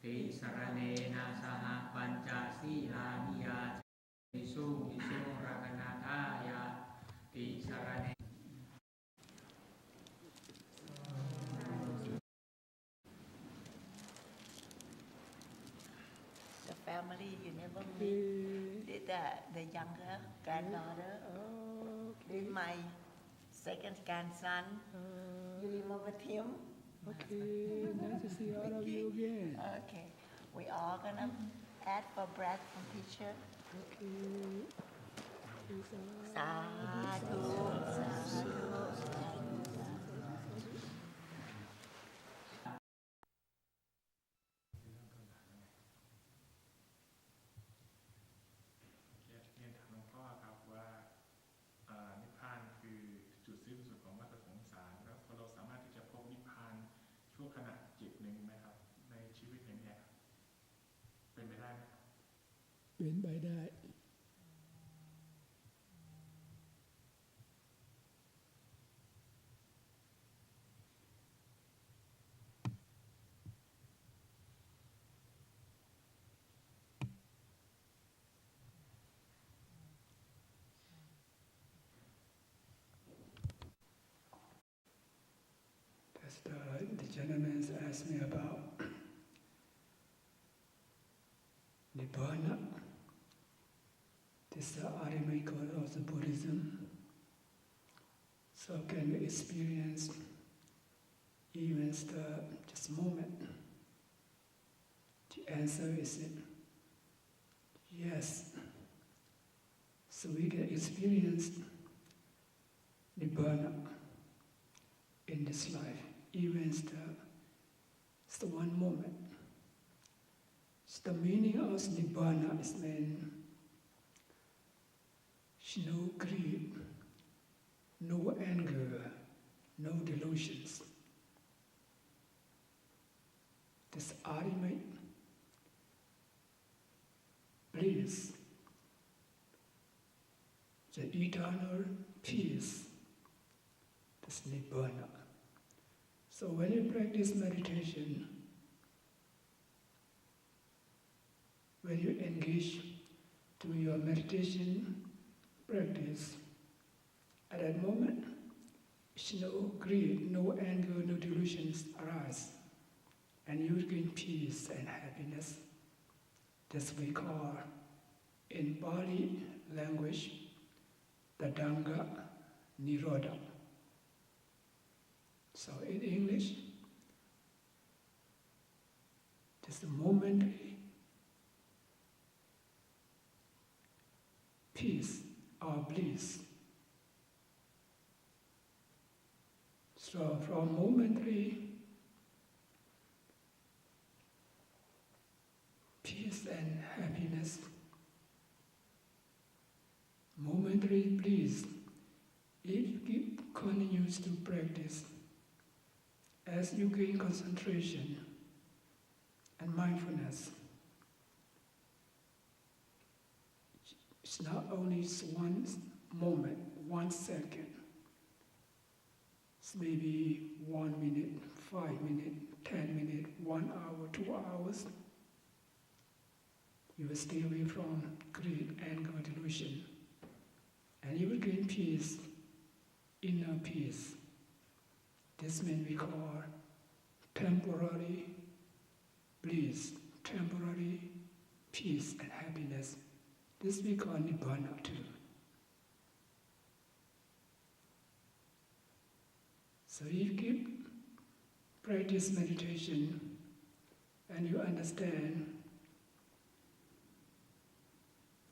ติสรเนนะสหปัญจศีลานิยาวิสุวิสุรักนาทายาติสรเนFamily, you never meet the younger granddaughter. With my second grandson. You remember him? Okay, nice to see all of you again. Okay, we all gonna ask for breath from teacher. Okay. Sadhu, sadhu. ชั่วขณะจิตหนึ่งไหมครับในชีวิตอย่างนี้เป็นไปได้ไหมเป็นไปได้ The gentleman asked me about Nibbana. This is the ultimate goal of the Buddhism. So can we experience even just moment? The answer is yes. So we can experience Nibbana in this life, even it's the one moment. So the meaning of Nibbana is no greed, no anger, no delusions. This ultimate bliss, the eternal peace, this Nibbana. So when you practice meditation, when you engage to your meditation practice, at that moment, no greed, no anger, no delusions arise, and you gain peace and happiness. This we call, in Pali language, the Dhamma Nirodha. So in English, just a momentary peace or bliss. So from momentary peace and happiness, momentary bliss, if you continue to practice, as you gain concentration and mindfulness, it's not only one moment, 1 second, it's maybe 1 minute, 5 minutes, 10 minutes, 1 hour, 2 hours. You will stay away from greed, anger, delusion, and you will gain peace, inner peace. This means we call temporary bliss, temporary peace and happiness. This we call Nibbana too. So if you keep practice meditation and you understand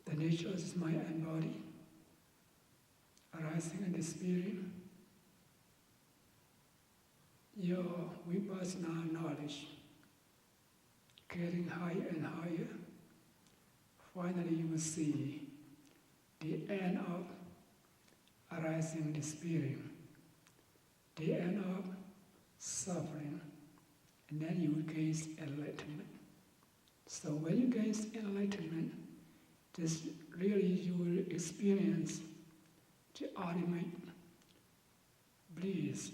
the nature of this mind and body arising in the spirit, your vipassana knowledge getting higher and higher, finally you will see the end of arising the spirit, the end of suffering, and then you will gain enlightenment. So when you gain enlightenment, this really you will experience the ultimate bliss,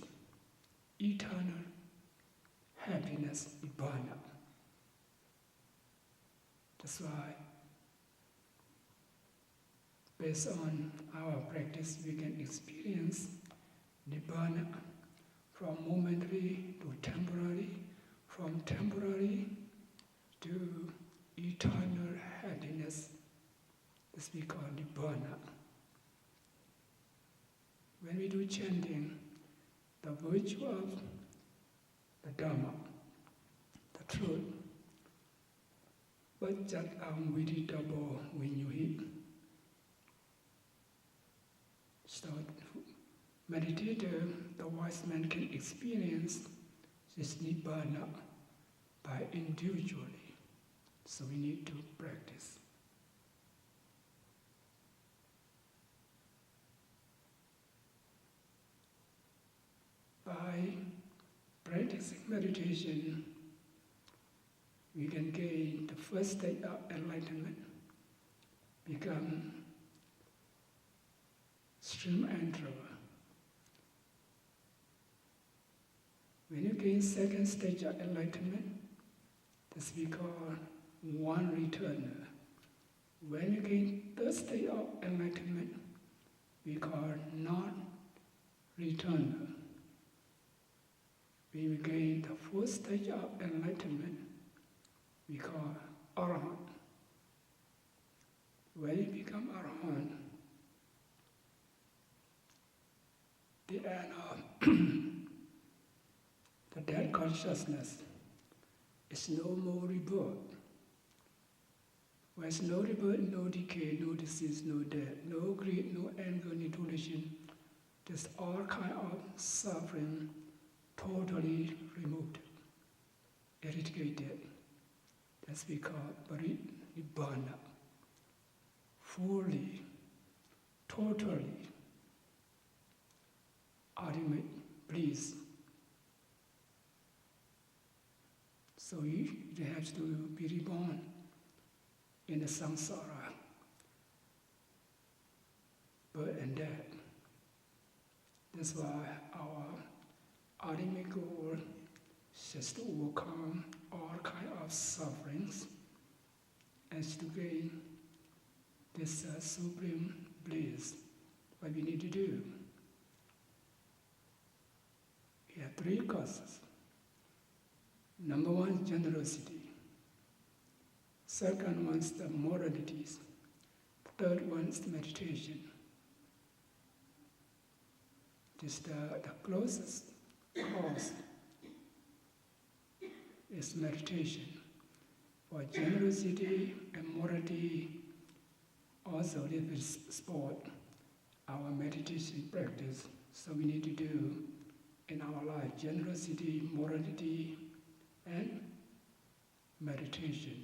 eternal happiness, Nibbana. That's why, based on our practice, we can experience Nibbana from momentary to temporary, from temporary to eternal happiness. This we call Nibbana. When we do chanting, the virtue of the Dhamma, the truth, Vajjat Amviditabo Vinyuhi. So, meditator, the wise man can experience this Nibbana by individually. So we need to practice. By practicing meditation, we can gain the first stage of enlightenment, become stream enterer. When you gain second stage of enlightenment, this we call one returner. When you gain third stage of enlightenment, we call non-returner. When we gain the fourth stage of enlightenment, we call Arahant. When you become Arahant, the end of the dead consciousness is no more rebirth. There's no rebirth, no decay, no disease, no death, no greed, no anger, no delusion. Just all kind of suffering totally removed, eradicated. That's we call Nibbana. Fully, totally, ultimate bliss. So you have to be reborn in the samsara, birth and death. That's why our ultimate goal is to overcome all kinds of sufferings and to gain this supreme bliss. What we need to do? We have three causes. Number one, generosity. Second one is the moralities. Third one is the meditation. This the closest cause is meditation. For generosity and morality, also little sport, our meditation practice. So we need to do in our life generosity, morality, and meditation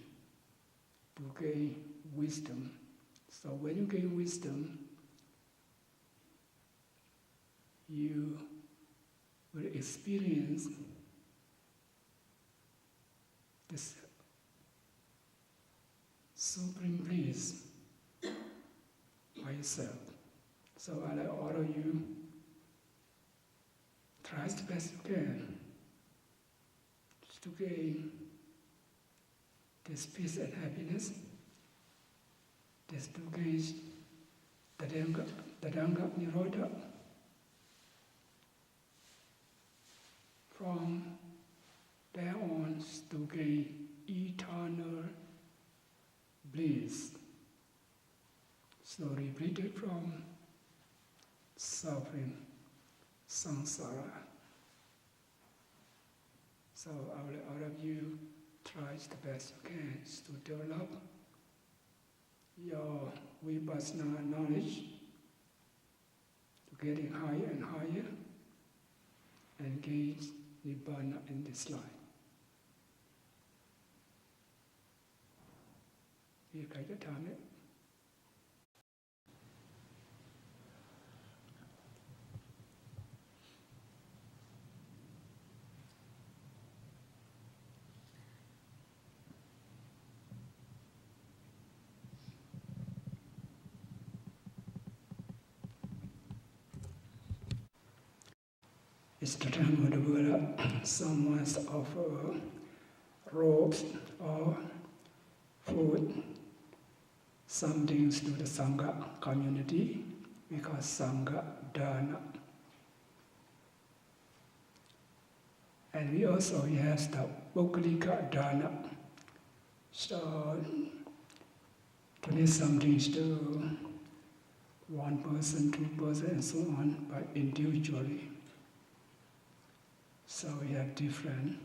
to gain wisdom. So when you gain wisdom, you will experience this supreme bliss by yourself. So I like all of you, try as best you can to gain this peace and happiness, this to gain the Dhamma Nirodha. From there on to gain eternal bliss. So liberated from suffering, samsara. So all of you try the best you can to develop your vipassana knowledge, to getting higher and higher, and gain Nibbana in this life. You got your time it? It's the time of the Buddha. Someone offer robes or put some things to the Sangha community, we call Sangha Dana. And we also have the Bhukkalika Dana. So, donate some things to one person, two person, and so on, but individually. So we have different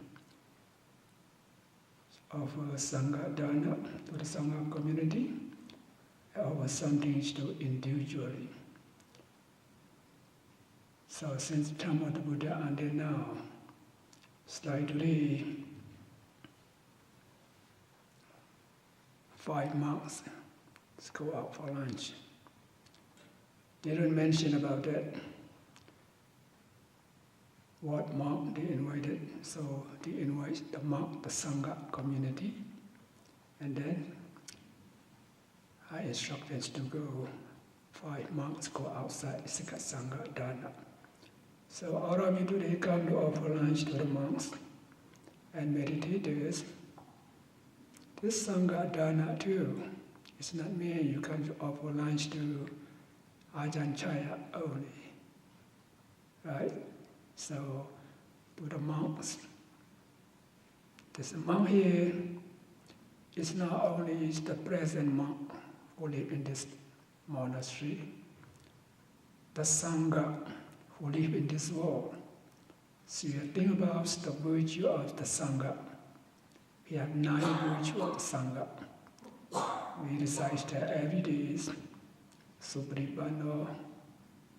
offer Sangha Dana to the Sangha community, offer some things to individually. So since the time of the Buddha until now, slightly 5 months, let's go out for lunch. Didn't mention about that, what monk they invited. So they invite the monk, the Sangha community, and then I instructed to go, 5 monks go outside, Sikha Sangha Dana. So all of you today come to offer lunch to the monks and meditators. This Sangha Dana too. It's not me, you come to offer lunch to Ajahn Chaiya only. Right? So, to the monks. This monk here is not only the present monk who live in this monastery, the Sangha who live in this world. So you think about the virtue of the Sangha. We have 9 virtues of the Sangha. We recite that every day, Suparipano,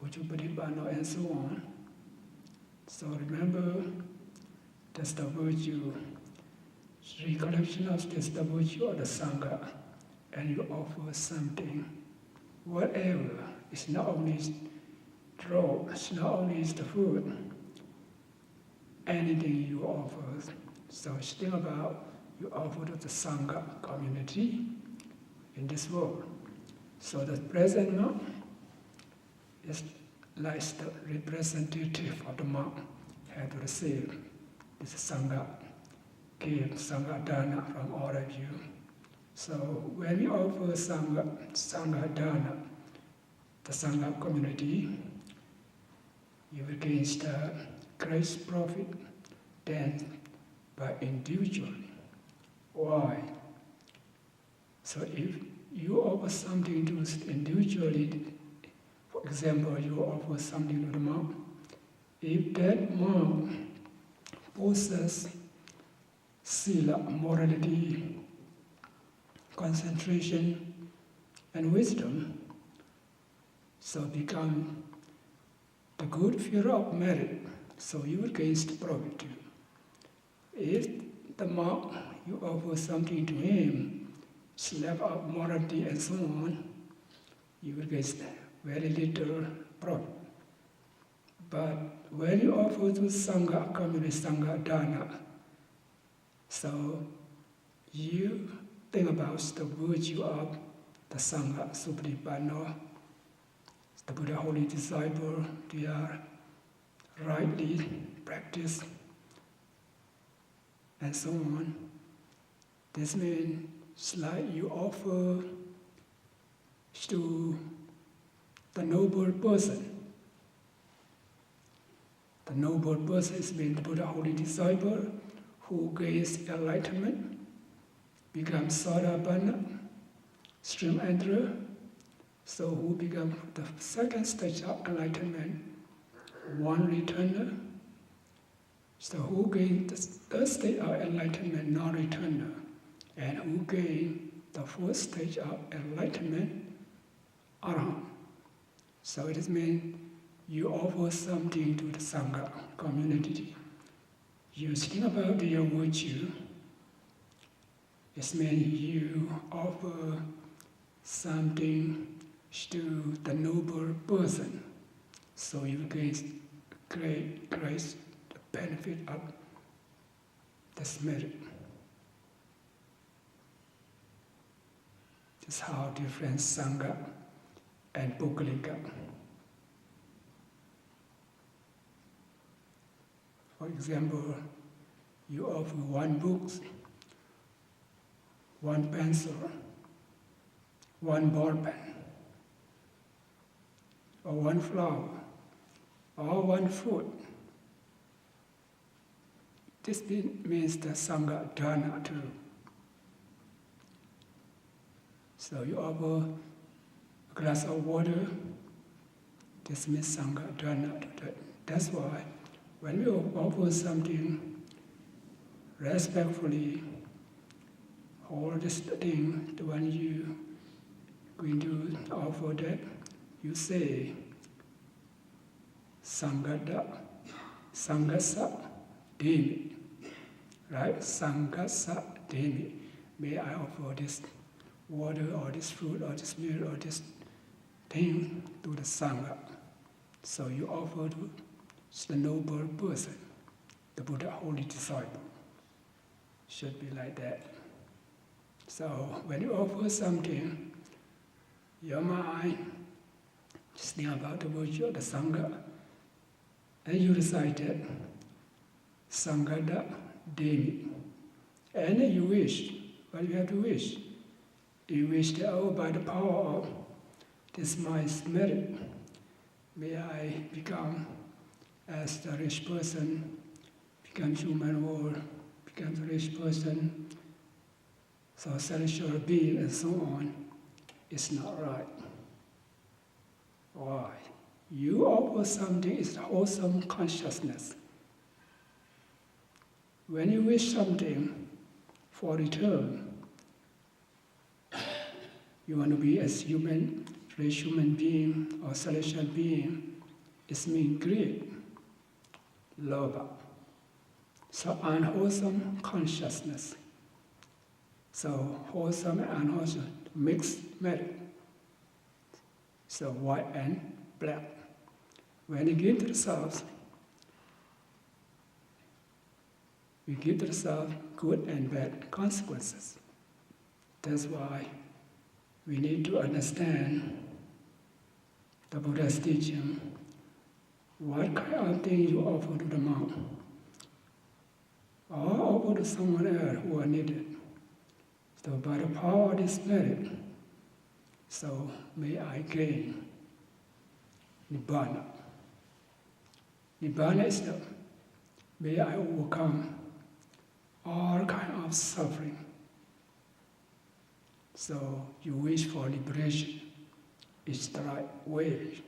Uchuparipano, and so on. So remember, that's the virtue, recollection of this, the virtue of the Sangha, and you offer something, whatever. It's not only drug, it's not only the food, anything you offer. So think about, you offer to the Sangha community in this world. So the present monk is like the representative of the monk had to receive this Sangha gift, Sangha Dana from all of you. So when we offer Sangha Dana, the Sangha community, you will gain the great profit then by individually. Why? So if you offer something to individually, for example, you offer something to the monk, if that monk possesses sila, morality, concentration, and wisdom, so become the good fear of merit, so you will gain the profit too. If the monk, you offer something to him, slap up morality and so on, you will get very little profit. But when you offer to Sangha, community Sangha Dana, so you think about the virtue of the Sangha, Suparipano, the Buddha holy disciple, they are rightly practiced, and so on. This means it's like you offer to the noble person. The noble person is means the Buddha holy disciple who gains enlightenment, becomes Sotapanna, stream enterer, so who become the second stage of enlightenment, one returner, so who gain the third stage of enlightenment, non-returner, and who gain the fourth stage of enlightenment, arahant. So it means you offer something to the Sangha community. You think about your virtue. It means you offer something to the noble person, so you gain great benefit of this merit. This is how different Sangha and Bhukkalika. For example, you offer one book, one pencil, one ball pen, or one flower, or one food. This means the Sangha dana too. So you offer a glass of water, this means Sangha dana. That's why when we offer something respectfully, all this thing, the one you going to offer that, you say Sangada, Sangasa Demi. Right? Sangasa Demi. May I offer this water or this fruit or this meal or this thing to the Sangha. So you offer to the noble person, the Buddha holy disciple. Should be like that. So when you offer something, your mind just think about the virtue of the Sangha, and you recite it, Sangada Demi. And you wish, but you have to wish. You wish that, oh, by the power of this mind's merit, may I become as the rich person, become human world, become the rich person, so celestial being and so on. It's not right. Why? You offer something, it's wholesome consciousness. When you wish something for return, you want to be as human, rich human being or celestial being, it means greed, lobha. So unwholesome consciousness. So wholesome and unwholesome, mixed merit. So white and black. When you give to the self, we give to the self good and bad consequences. That's why we need to understand the Buddha's teaching, what kind of thing you offer to the monk, or offer to someone else who are needed. So by the power of this merit, so may I gain Nibbana. Nibbana is the, may I overcome all kind of suffering. So you wish for liberation. It's the right way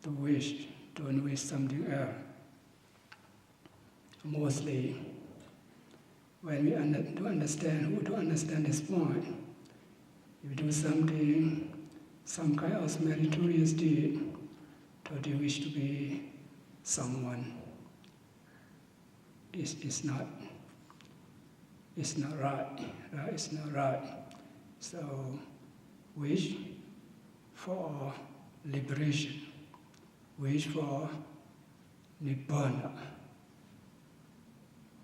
to wish, don't wish something else. Mostly, when we understand this point, if you do something, some kind of meritorious deed, or do you wish to be someone, it's not right, right? It's not right. So, wish for liberation, wish for Nibbana,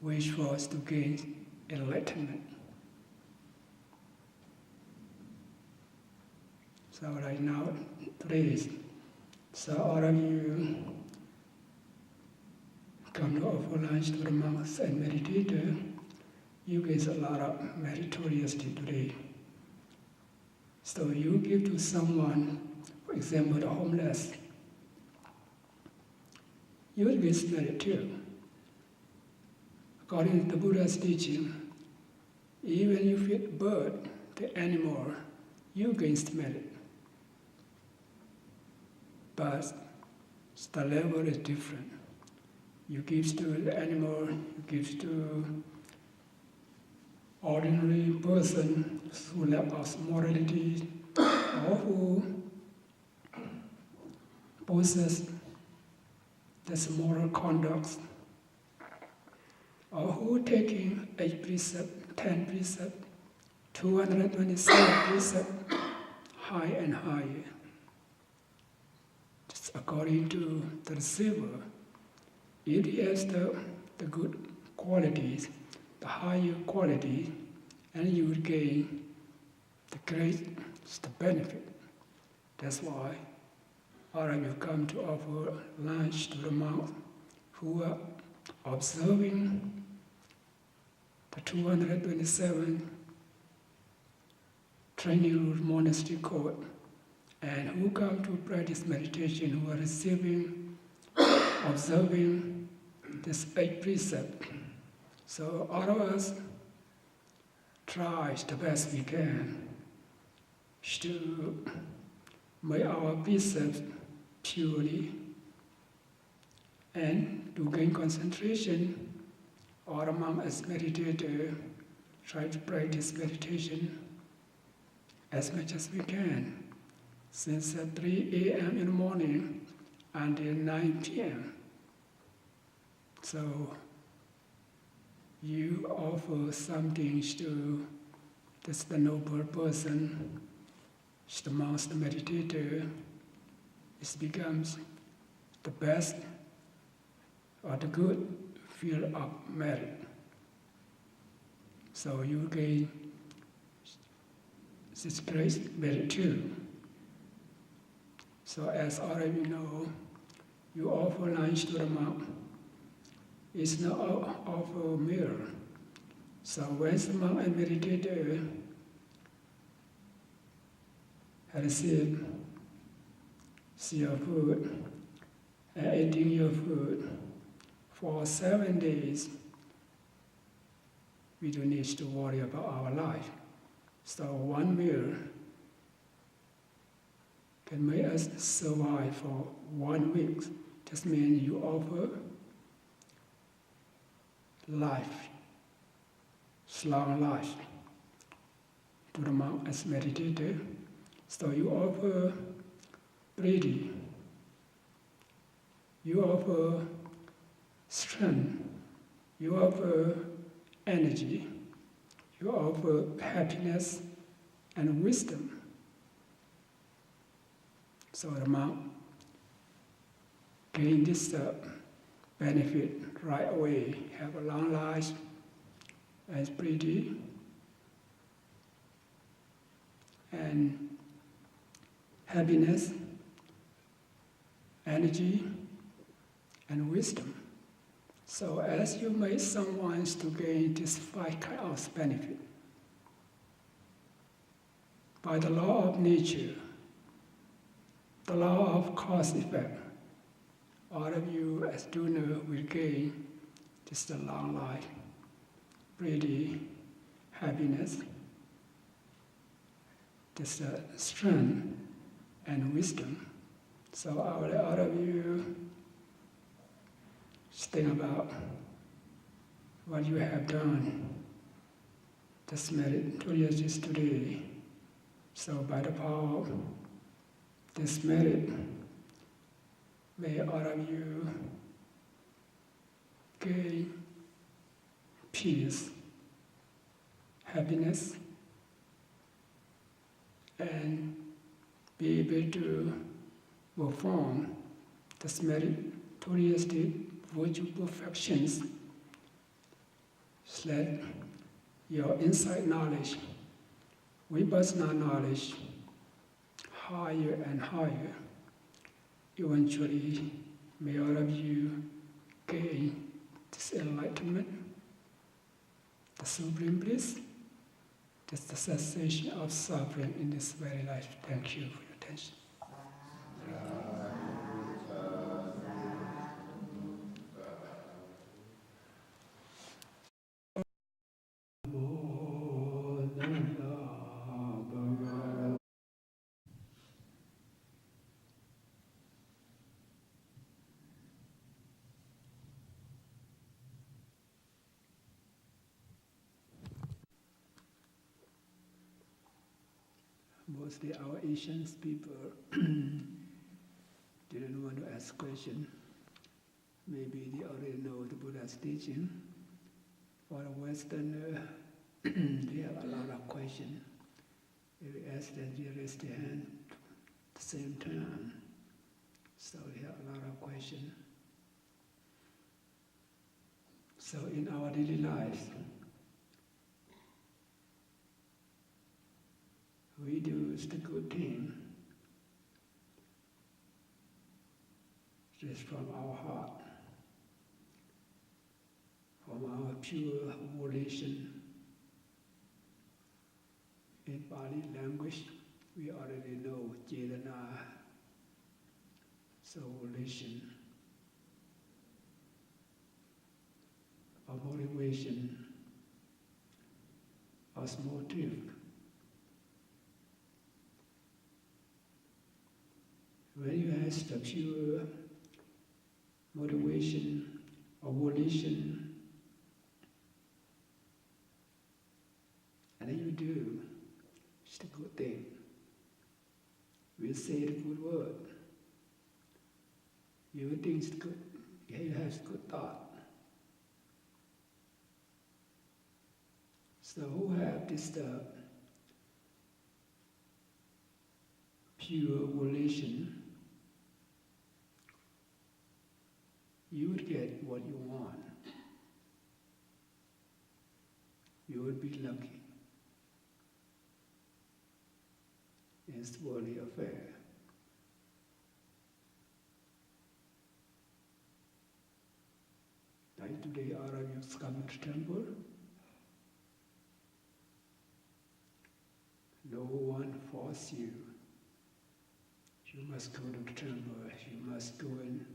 wish for us to gain enlightenment. So right now, please, so all of you come to offer lunch to the monks and meditator, you get a lot of meritorious deed today. So you give to someone, for example, the homeless, you will get merit too. According to the Buddha's teaching, even you feed bird, the animal, you gain merit. But the level is different. You give to the animal, you give to ordinary person who lack of morality or who possess this moral conduct, or who taking 8 precept, 10 precept, 227 precept, high and higher. Just according to the receiver, if he has the good qualities, the higher quality, and you will gain the greatest benefit. That's why all of you come to offer lunch to the monks who are observing the 227 training monastery court, and who come to practice meditation, who are receiving, observing this 8 precepts. So all of us try the best we can to make our precepts purely, and to gain concentration. All among us meditators try to practice meditation as much as we can, since 3 a.m. in the morning until 9 p.m. So you offer something to this the noble person, the master meditator. It becomes the best or the good field of merit. So you gain this great merit too. So as all of you know, you offer lunch to the monk. It's not offer a meal. So when the monk and meditator receive your food and eating your food for 7 days, we don't need to worry about our life. So one meal can make us survive for 1 week. This means you offer life, long life, to the monk as meditator. So you offer breathing, you offer strength, you offer energy, you offer happiness and wisdom. So the monk gain this benefit right away, have a long life as pretty, and happiness, energy, and wisdom. So as you make someone to gain this 5 kinds of benefit, by the law of nature, the law of cause-effect, all of you as donor will gain just a long life, pretty, happiness, just strength and wisdom. So all of you think about what you have done, this merit 2 years is today. So by the power of this merit, may all of you gain peace, happiness, and be able to perform this meritorious virtue perfections, so that your insight knowledge, vipassana knowledge, higher and higher. Eventually, may all of you gain this enlightenment, the supreme bliss, just the cessation of suffering in this very life. Thank you for your attention. Mostly our Asian people didn't want to ask questions. Maybe they already know the Buddha's teaching. For the Westerner, they have a lot of questions. If we ask them, they raise their hand at the same time. So they have a lot of questions. So in our daily lives, we do the good thing just from our heart, from our pure volition, in Pali language, we already know Chetana, so volition, or motivation, or motive. When you have the pure motivation or volition, and then you do, it's a good thing. We say the good word. You think it's good, you have good thought. So who have this pure volition, you would get what you want. You would be lucky. It's worldly affair. Like today, all of you come to temple. No one force you. You must go to the temple. You must go and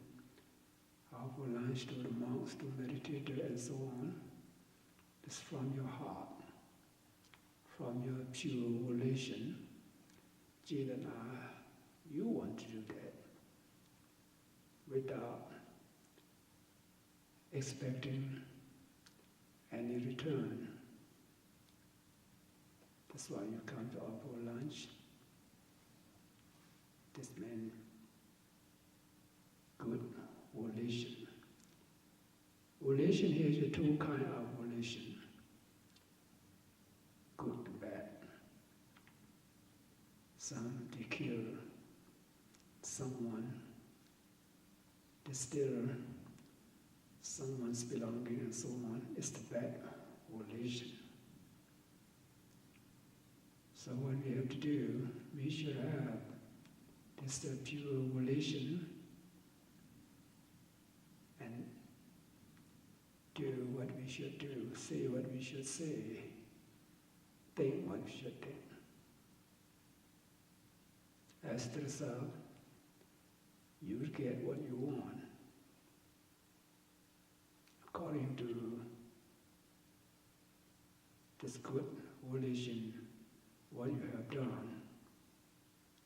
offer lunch to the monks, to meditator, and so on. It's from your heart, from your pure volition. Chetana, you want to do that without expecting any return. That's why you come to offer lunch. This means good volition. Volition here is two kinds of volition. Good and bad. Some to kill someone, to steal someone's belonging and so on. It's the bad volition. So what we have to do, we should have this pure volition and do what we should do, say what we should say, think what we should think. As the result, you will get what you want according to this good volition, what you have done.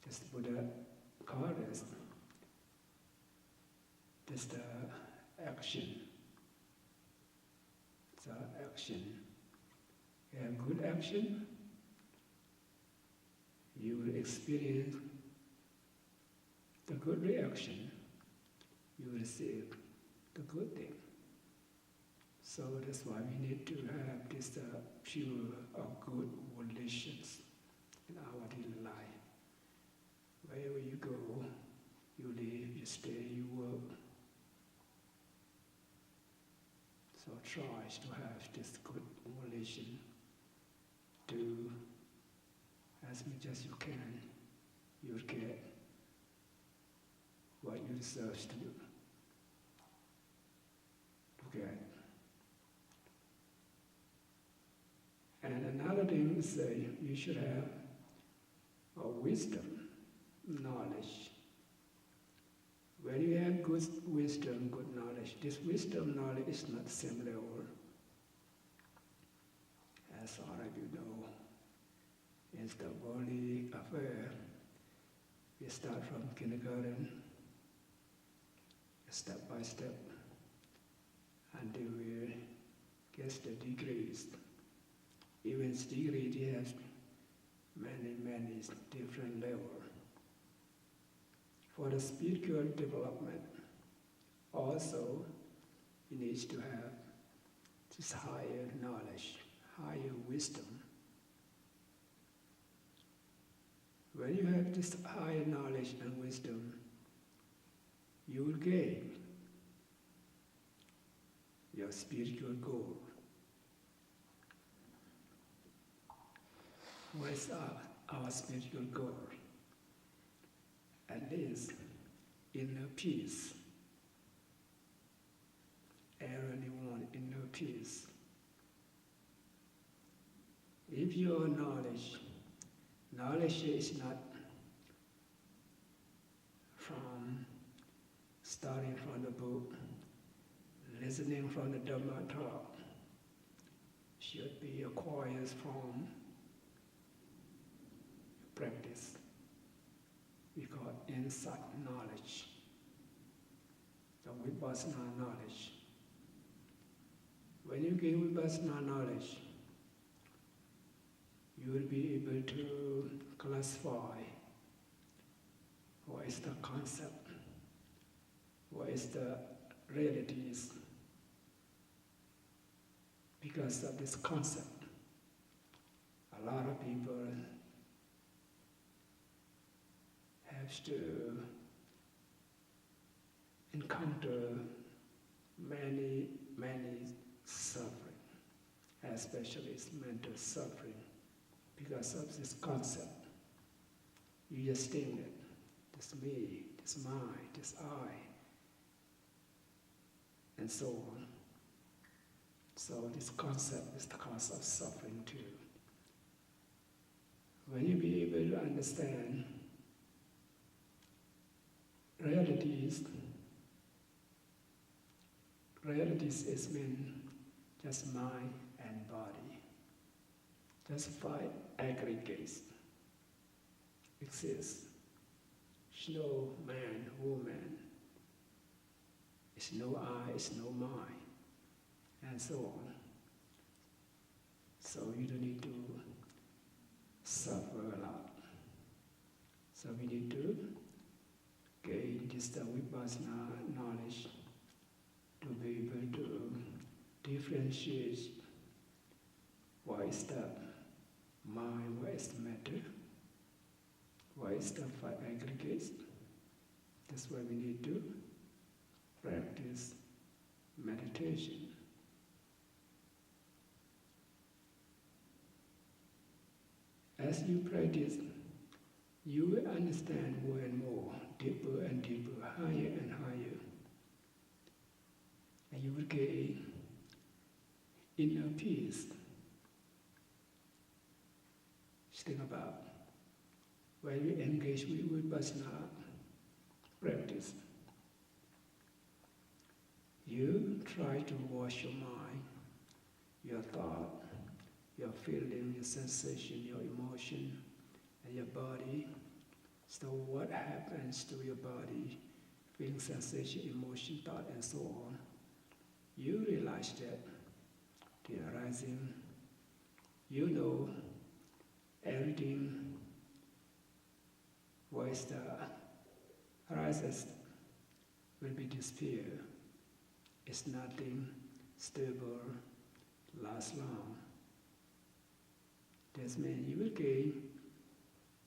This Buddha called it this the action. It's action. You have good action, you will experience the good reaction. You will receive the good thing. So that's why we need to have this pure or good volitions in our daily life. Wherever you go, you live, you stay, you work. So try to have this good volition. Do as much as you can. You'll get what you deserve to get. And another thing is you should have a wisdom, knowledge. When you have good wisdom, good knowledge, this wisdom knowledge is not similar, as all of you know, it's the worldly affair. We start from kindergarten, step by step, until we get the degrees. Even degrees, you have many different levels. For the spiritual development, also, you need to have this higher knowledge, higher wisdom. When you have this higher knowledge and wisdom, you will gain your spiritual goal. What is our spiritual goal? At least inner peace. Everyone wants inner peace. If your knowledge Knowledge is not from starting from the book, listening from the Dhamma talk. Should be acquired from practice. We call insight knowledge, the vipassana knowledge. When you gain vipassana knowledge, you will be able to classify what is the concept, what is the realities. Because of this concept, a lot of people have to encounter many suffering, especially mental suffering, because of this concept. You just think that this me, this mine, this I, and so on. So this concept is the cause of suffering too. When you be able to understand realities is mean just mind and body. Just five aggregates exist. It's no man, woman. It's no I, it's no mind. And so on. So you don't need to suffer a lot. So we need to gain this vipassana knowledge to be able to differentiate what is the mind, what is the matter, what is the five aggregates. That's why we need to practice meditation. As you practice, you will understand more and more, deeper and deeper, higher and higher. And you will gain inner peace. Think about when we engage with vipassana practice. You try to wash your mind, your thought, your feeling, your sensation, your emotion, and your body. So what happens to your body, feeling, sensation, emotion, thought, and so on? You realize that they are arising. You know everything what is the arises will be disappear. It's nothing stable, last long. This means you will gain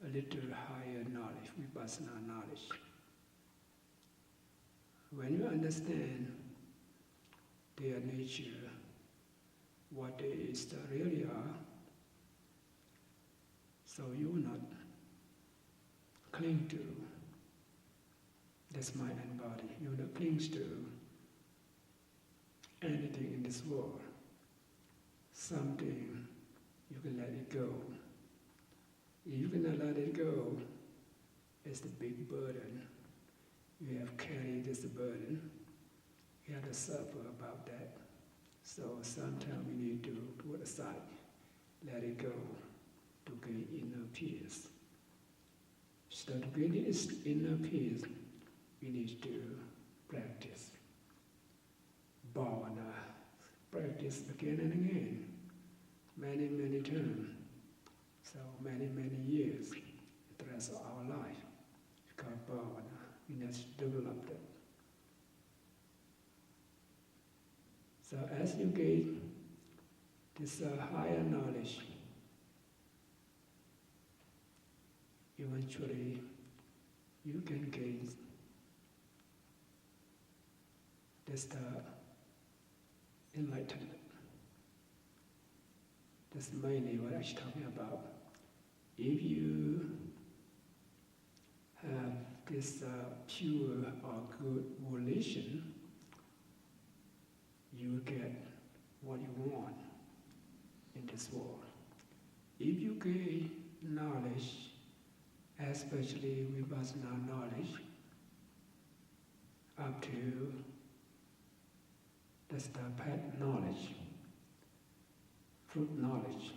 a little higher knowledge, vipassana knowledge. When you understand their nature, what they is the really are, so you will not cling to this mind and body. You will not cling to anything in this world. Something you can let it go. If you cannot let it go, it's the big burden. You have carried this burden. You have to suffer about that. So sometimes we need to put aside, let it go, to gain inner peace. So to gain this inner peace, we need to practice. Bhavana, practice again and again, many times. So many years, the rest of our life. Because bhavana, we need to develop that. So as you gain this higher knowledge, eventually you can gain this enlightenment. That's mainly what I'm talking about. If you have this pure or good volition, you will get what you want in this world. If you gain knowledge, especially vipassana knowledge, up to the path knowledge, fruit knowledge.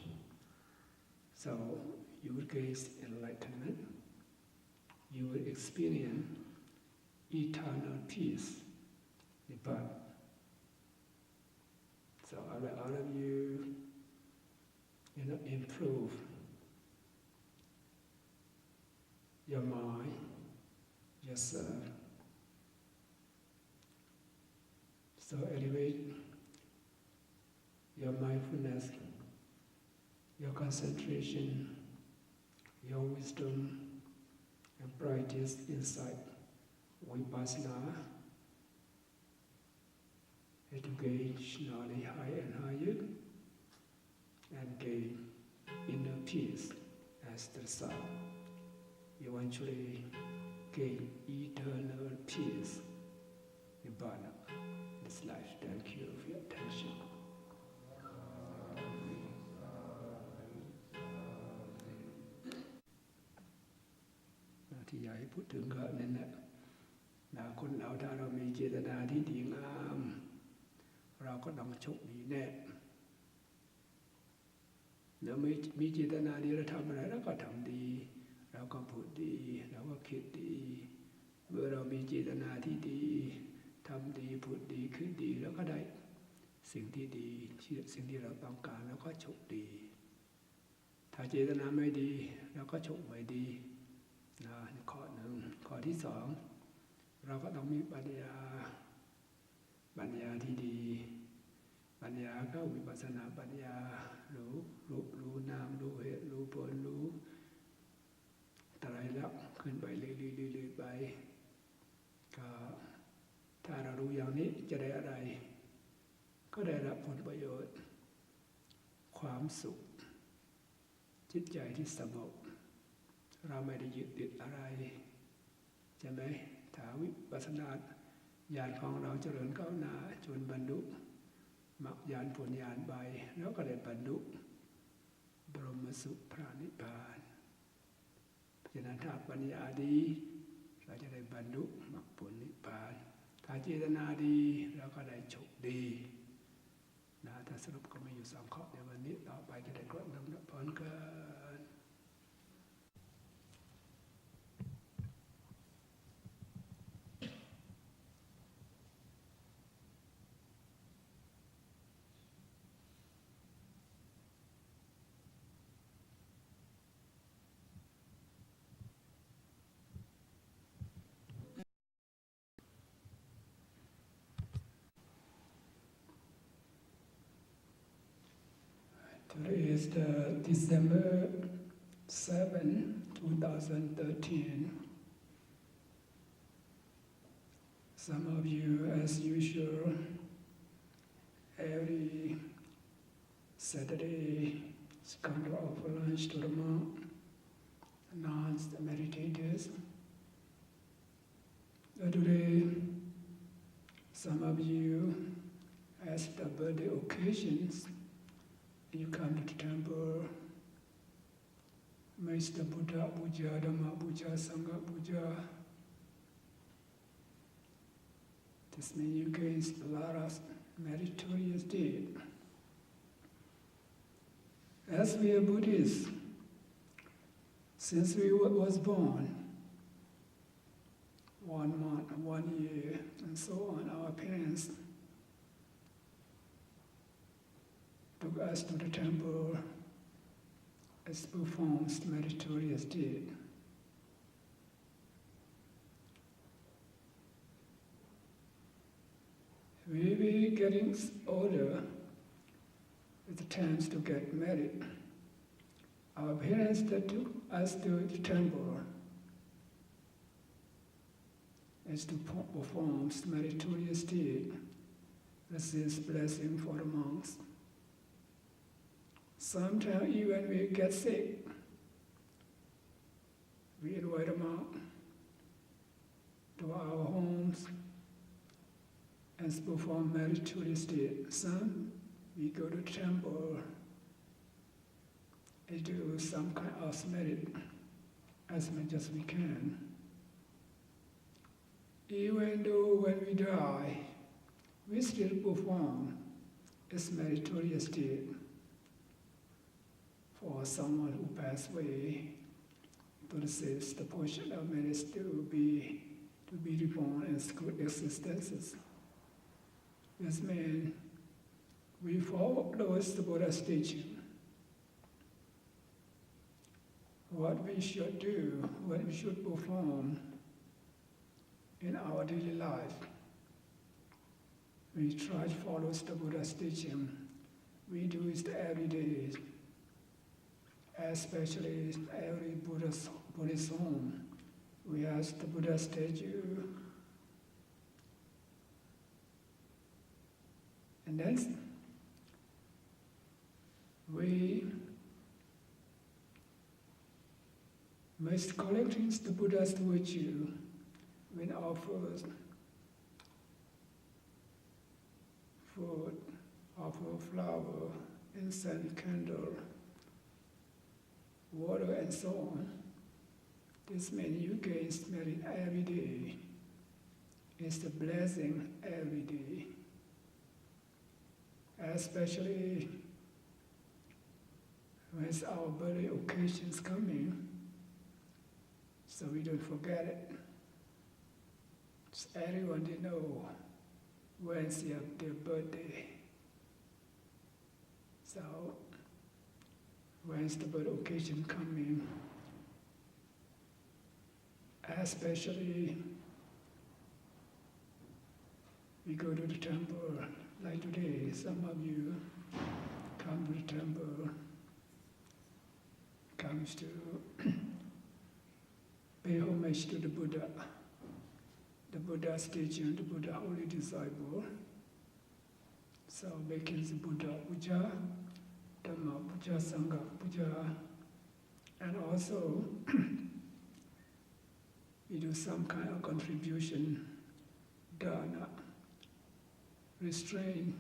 So you will gain enlightenment, you will experience eternal peace, Nibbana. So all of you, improve your mind, yourself. So elevate your mindfulness, your concentration, your wisdom, and practice insight, vipassana, and to gain knowledge higher and higher, and gain inner peace as the result. Eventually gain eternal peace, Nibbana, this life. Thank you for your attention. ที่อยากให้พูดถึงก็นั่นแหละคนเราถ้าเรามีเจตนาที่ดีงามเราก็ต้องโชคดีแน่เราไม่มีเจตนาดีเราทำอะไรเราก็ทำดีเราก็พูดดีเราก็คิดดีเมื่อเรามีเจตนาที่ดีทำดีพูดดีคิดดีแล้วก็ได้สิ่งที่ดีสิ่งที่เราต้องการแล้วก็โชคดีถ้าเจตนาไม่ดีเราก็โชคไม่ดีข้อหนึ่งข้อที่สองเราก็ต้องมีปัญญาที่ดีปัญญาก็วิปัสสนาปัญญารู้นามรู้เหตุรู้ผลรู้ไตรลักษณ์ขึ้นไปเรื่อยๆไปก็ถ้าเรารู้อย่างนี้จะได้อะไรก็ได้รับผลประโยชน์ความสุขจิตใจที่สงบเราไม่ได้ยึดติดอะไรใช่ไหมถ้าวิปัสสนาญาณของเราเจริญก้าวหน้าจนบรรลุมรรคญาณผลญาณไปแล้วก็ได้บรรลุบรมสุขพระนิพพานเพราะฉะนั้นถ้าปัญญาดีเราจะได้บรรลุมรรคผลนิพพานถ้าเจตนาดีเราก็ได้โชคดีถ้าสรุปก็มีอยู่2 ข้อในวันนี้ต่อไปจะได้กรดน้ำหนักพรกัน Today is the December 7, 2013. Some of you, as usual, every Saturday come to offer lunch to the monk, nuns, the meditators. Today, some of you, as the birthday occasions, you come to the temple, Mr. Buddha Puja, Dhamma Puja, Sangha Puja. This means you gain a lot of meritorious deed. As we are Buddhists, since we was born, 1 month, 1 year, and so on, our parents took us to the temple as performs meritorious deed. We be getting older, it's a chance to get married. Our parents that took us to the temple is to perform meritorious deed. This is blessing for the monks. Sometimes even we get sick, we invite them out to our homes and perform meritorious deed. Some we go to temple is do some kind of merit as much as we can. Even though when we die, we still perform as meritorious deed for someone who passed away. Buddha says the portion of merit to be reborn as good existences. This means we follow the Buddha's teaching. What we should do, what we should perform in our daily life. We try to follow the Buddha's teaching. We do it every day, especially every Buddhist home. We have the Buddha statue, and then we must collect the Buddha's virtue when offers food, offer flower, incense, candle, water, and so on. This means you gain merit every day. It's the blessing every day. Especially when our birthday occasions coming, so we don't forget it. So everyone they know when's their birthday. So when's the birthday occasion coming, especially we go to the temple, like today, some of you come to the temple, comes to pay homage to the Buddha statue, the Buddha holy disciple. So making the Buddha puja, Dhamma puja, Sangha puja, and also we do some kind of contribution, dana, restrain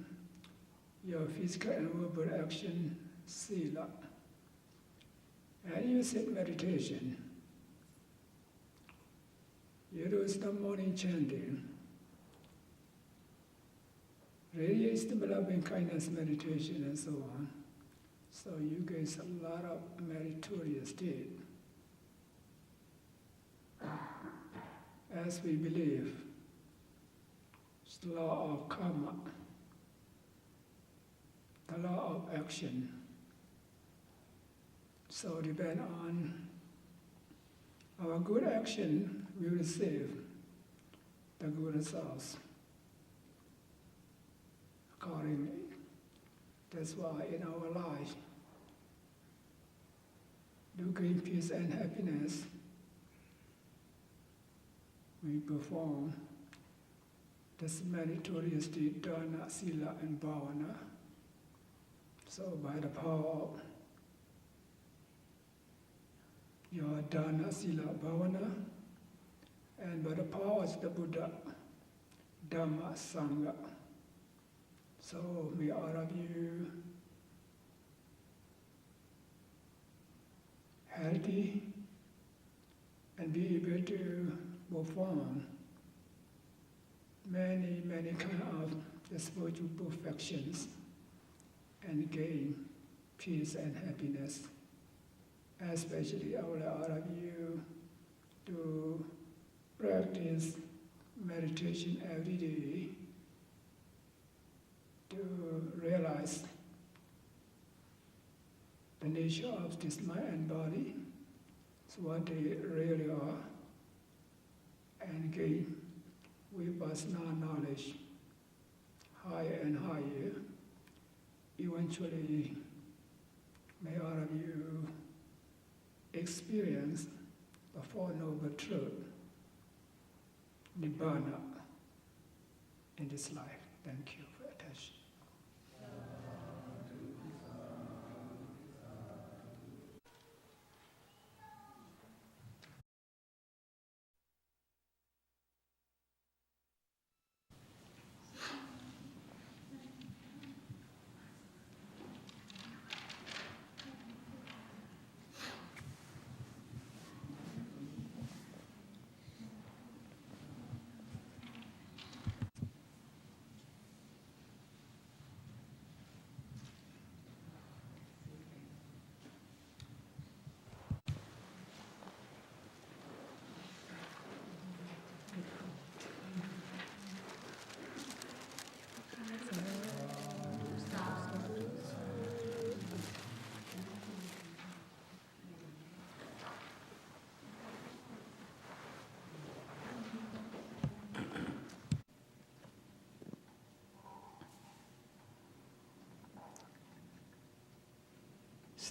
your physical and verbal action, sila. And you sit meditation. You do some morning chanting. Radiates the loving kindness meditation and so on. So you get a lot of meritorious deed. As we believe, it's the law of karma, the law of action. So depend on our good action, we receive the good results accordingly. That's why in our life, to gain peace and happiness, we perform this meritorious deed, dana, sila, and bhavana. So by the power of your dana, sila, bhavana, and by the power of the Buddha, Dhamma, Sangha. So may all of you healthy and be able to perform many kind of spiritual perfections and gain peace and happiness. Especially I would like all of you to practice meditation every day to realize the nature of this mind and body, so what they really are, and gain vipassana knowledge higher and higher. Eventually, may all of you experience the Four Noble Truth, Nibbana, in this life. Thank you for your attention.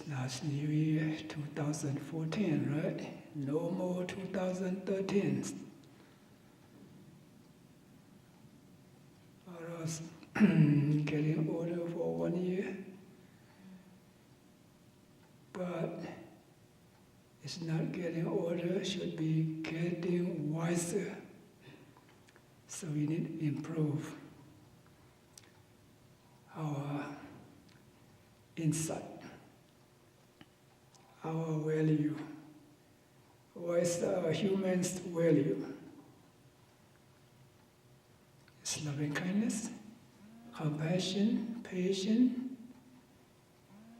It's now New Year 2014, right? No more 2013. Or else getting older for 1 year. But it's not getting older, should be getting wiser. So we need to improve our insight, our value. What is the human's value? It's loving kindness, compassion, patience,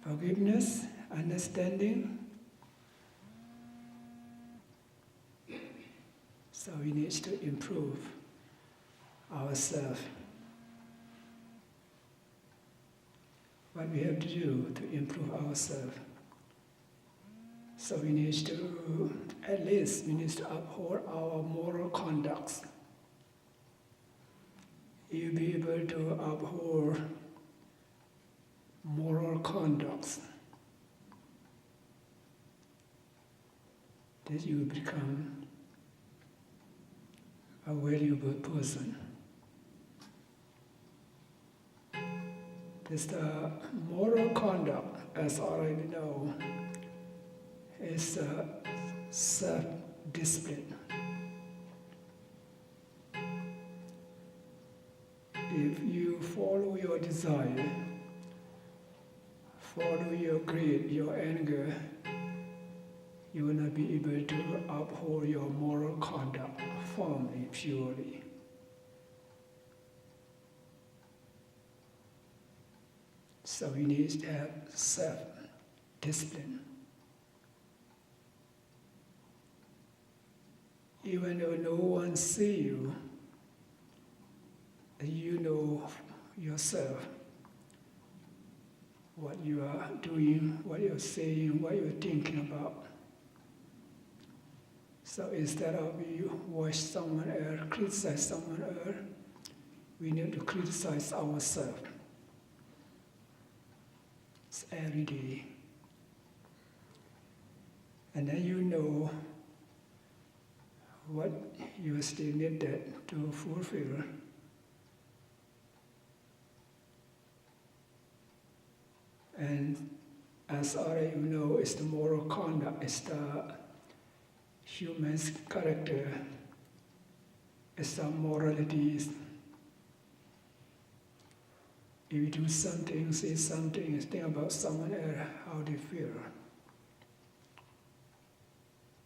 forgiveness, understanding. So we need to improve ourselves. What we have to do to improve ourselves. So we need to, at least we need to uphold our moral conducts. You'll be able to uphold moral conducts. That you become a valuable person. This moral conduct, as already know, is self-discipline. If you follow your desire, follow your greed, your anger, you will not be able to uphold your moral conduct firmly, purely. So we need to have self-discipline. Even though no one sees you, you know yourself, what you are doing, what you're saying, what you're thinking about. So instead of you watch someone else, criticize someone else, we need to criticize ourselves. It's every day. And then you know what you still need that to fulfill. And as already you know, it's the moral conduct, it's the human's character, it's the moralities. If you do something, say something, think about someone else, how they feel.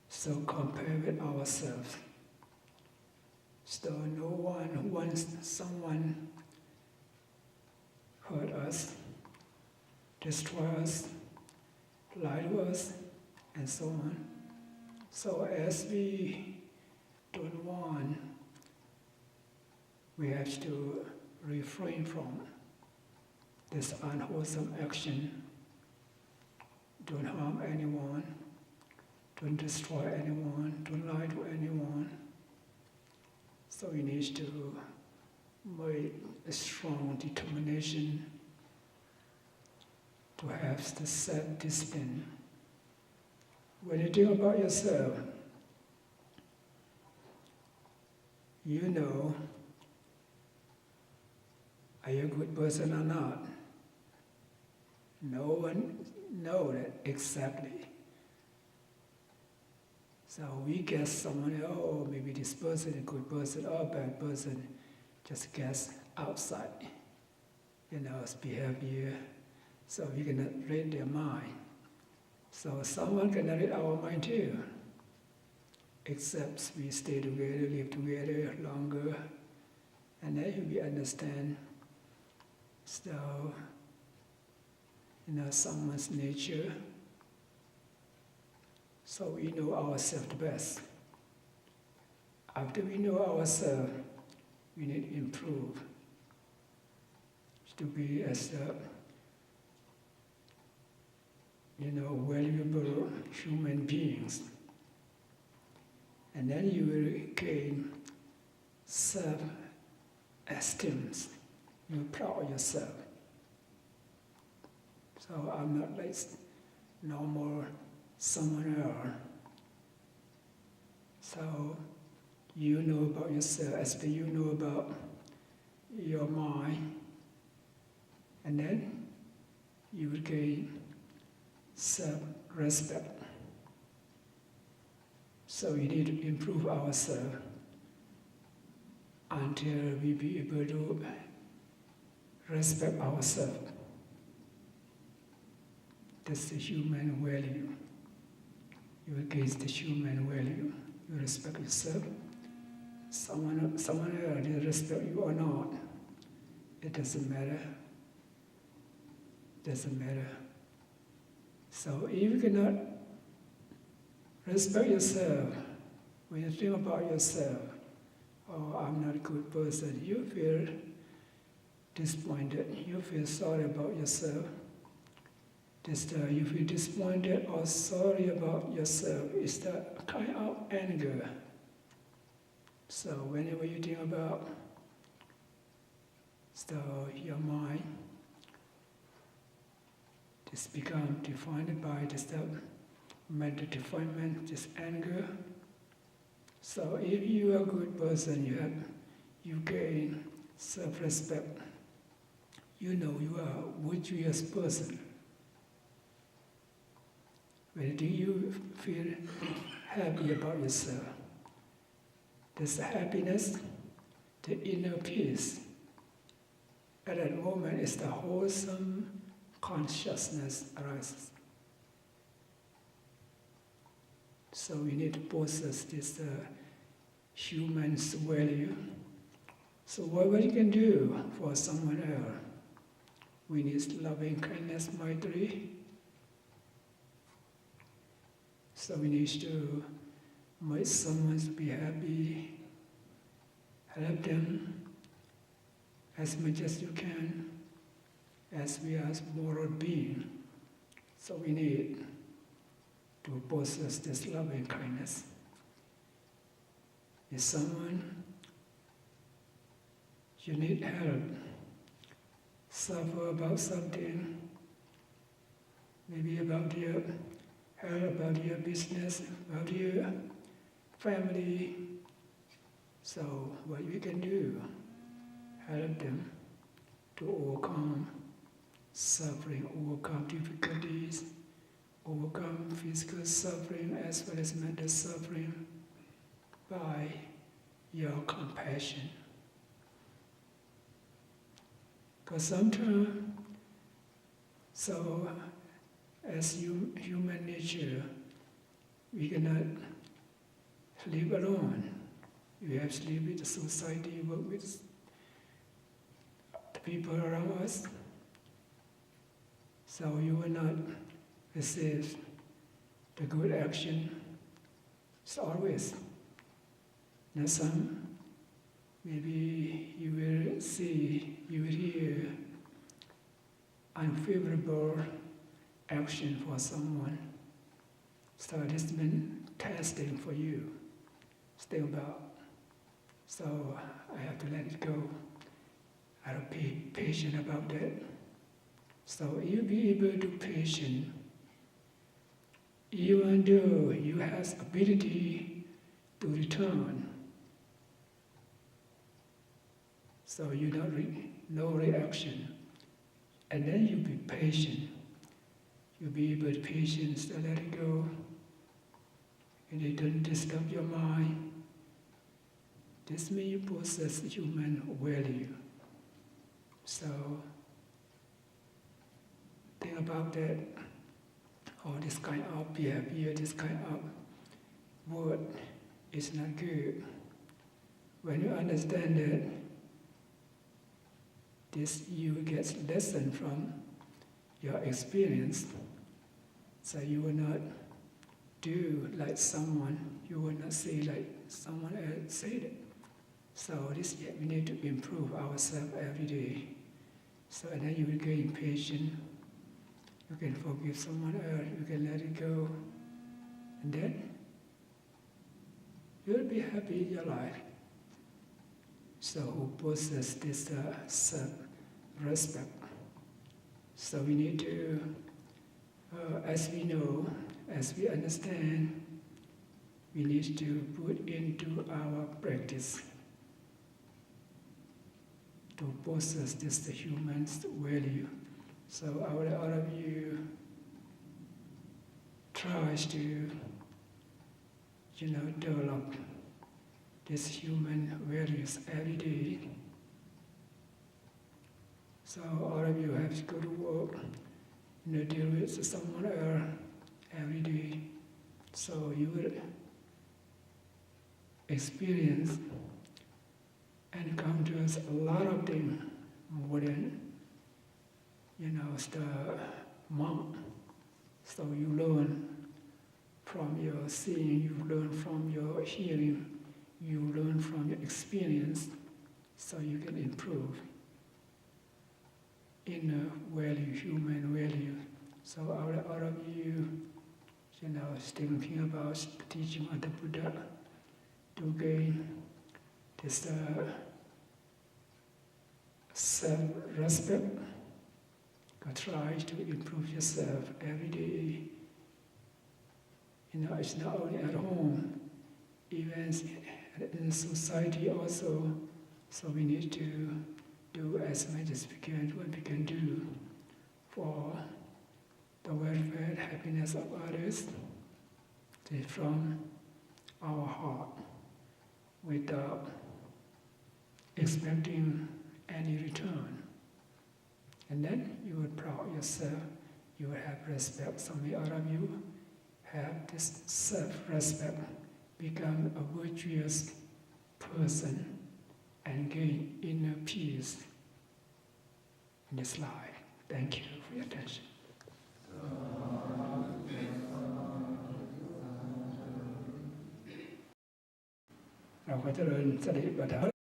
So compare with ourselves. So no one wants someone hurt us, destroy us, lie to us, and so on. So as we don't want, we have to refrain from this unwholesome action. Don't harm anyone, don't destroy anyone, don't lie to anyone. So we need to make a strong determination to have the self-discipline. When you think about yourself, you know, are you a good person or not? No one knows that exactly. So we guess someone, oh, maybe this person is a good person or a bad person, just guess outside, his behavior. So we cannot read their mind. So someone cannot read our mind too, except we stay together, live together longer, and then we understand. So, someone's nature. So we know ourselves the best. After we know ourselves, we need to improve to be as valuable human beings. And then you will gain self-esteem. You're proud of yourself. So I'm not like normal someone else. So you know about yourself, as you know about your mind, and then you will gain self-respect. So we need to improve ourselves until we be able to respect ourselves. That's the human value. You will gain the human value. You respect yourself. Someone else will respect you or not. It doesn't matter. Doesn't matter. So if you cannot respect yourself, when you think about yourself, oh, I'm not a good person, you feel disappointed, you feel sorry about yourself. You feel disappointed or sorry about yourself, it's that kind of anger. So whenever you think about your mind, this become defined by this mental defilement, this anger. So if you are a good person, you gain self-respect. You know you are a virtuous person. When do you feel happy about yourself? This happiness, the inner peace. At that moment, it's the wholesome consciousness arises. So we need to possess this human's value. So what you can do for someone else? We need loving kindness, maitri. So we need to make someone be happy, help them as much as you can, as we are moral beings. So we need to possess this loving kindness. If someone you need help, suffer about something, maybe about your health, about your business, about your family, so what we can do, help them to overcome suffering, overcome difficulties, overcome physical suffering as well as mental suffering by your compassion. Because sometimes, so as human nature, we cannot live alone. We have to live with the society, work with the people around us. So you will not receive the good action. It's always. Now some, maybe you will see, you will hear unfavorable action for someone. So this means testing for you. Still about. So I have to let it go. I have to be patient about that. So you'll be able to be patient, even though you have ability to return. So you don't no reaction. And then you be patient. You'll be able to patience to let it go. And it don't disturb your mind. This means you possess human value. So think about that. All this kind of behavior, this kind of word is not good. When you understand that, this you get lesson from your experience. So you will not do like someone, you will not say like someone else said it. So this we need to improve ourselves every day. So and then you will gain patience. You can forgive someone else, you can let it go. And then you'll be happy in your life. So who possess this self-respect. So we need to As we know, as we understand, we need to put into our practice to possess this the human's value. So all of you tries to, develop these human values every day. So all of you have to go to work, deal with someone else every day. So you will experience and encounters a lot of things more than, the monk. So you learn from your seeing, you learn from your hearing, you learn from your experience, so you can improve inner value, human value. So all of you, thinking about the teaching of the Buddha to gain this self-respect. Try to improve yourself every day. It's not only at home, even in society also. So we need to do as much as we can, what we can do for the welfare and happiness of others from our heart without expecting any return. And then you will proud yourself, you will have respect. So may all of you have this self-respect, become a virtuous person and gain inner peace in this life. Thank you for your attention. เราก็เจริญสติปัฏฐาน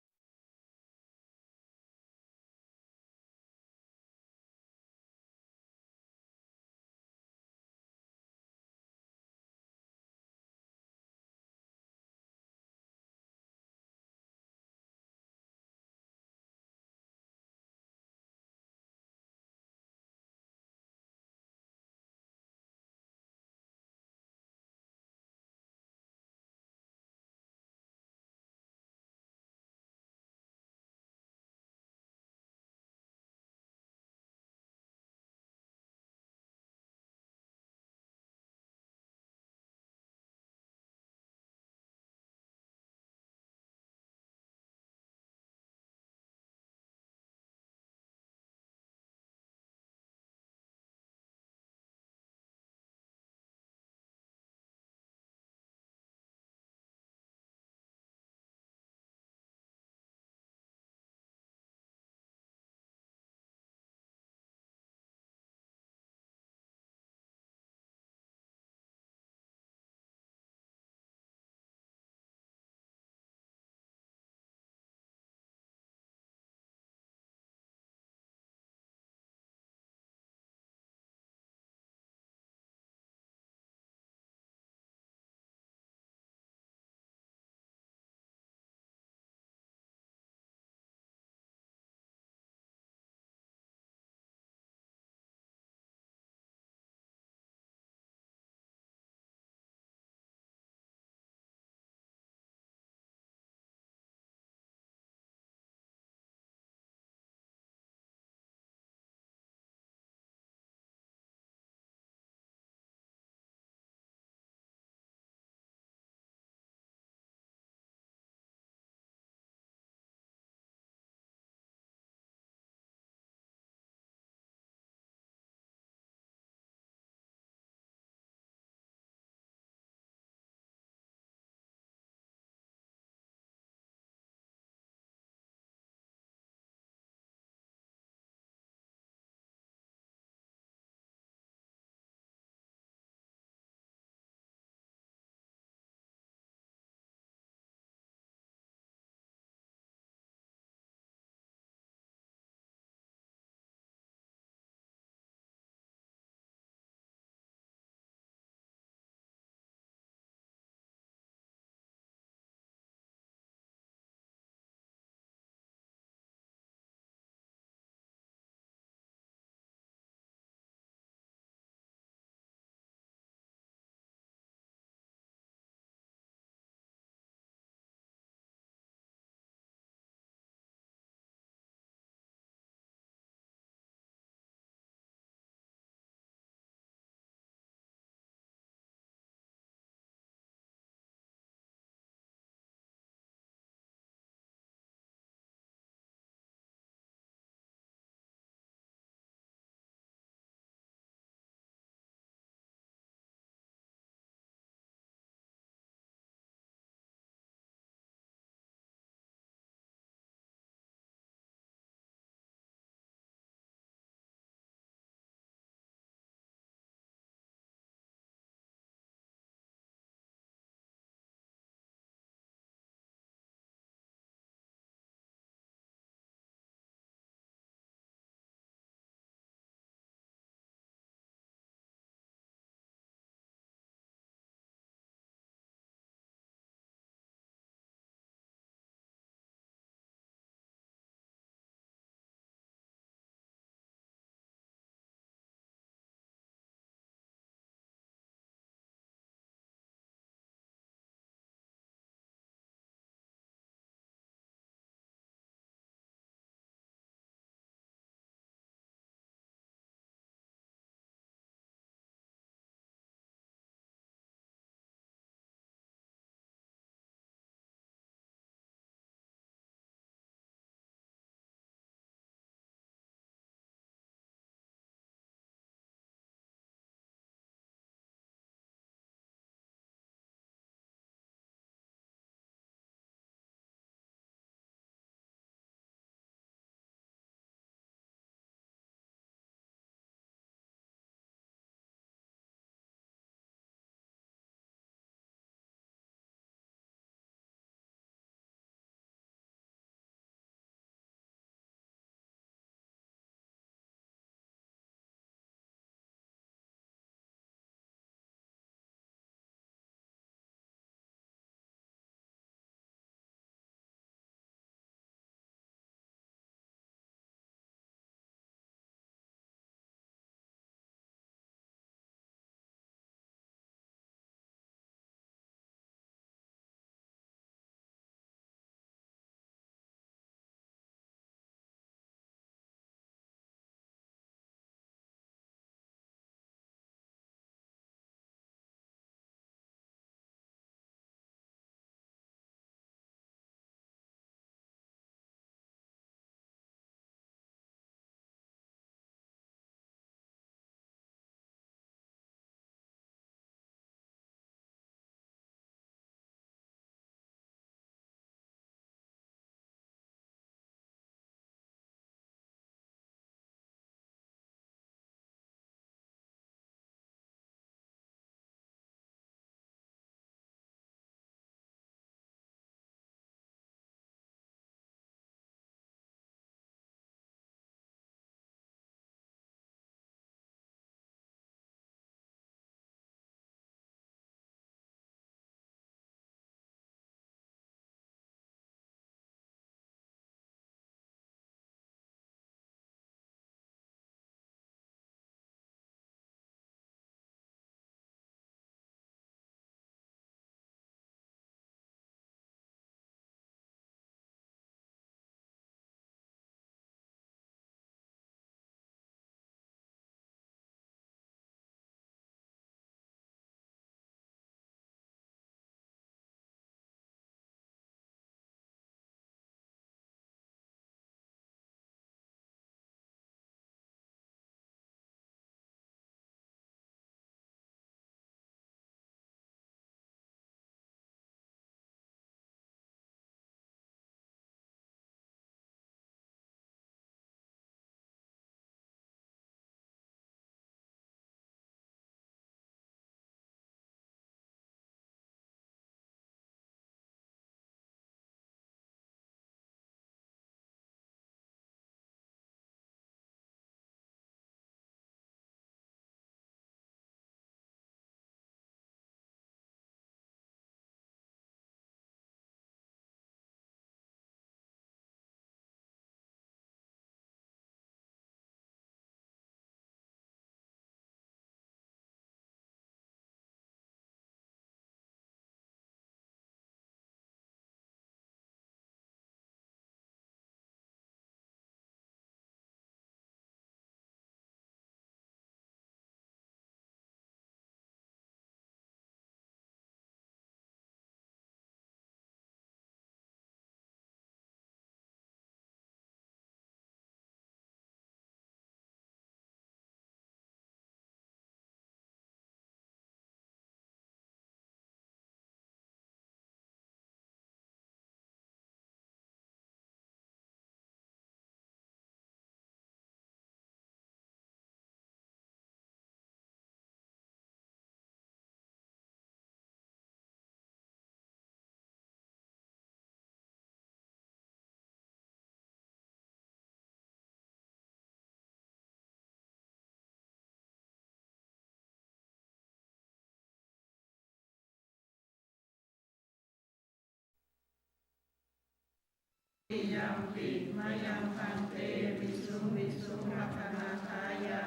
Yam pi mayam pante visu rakanataya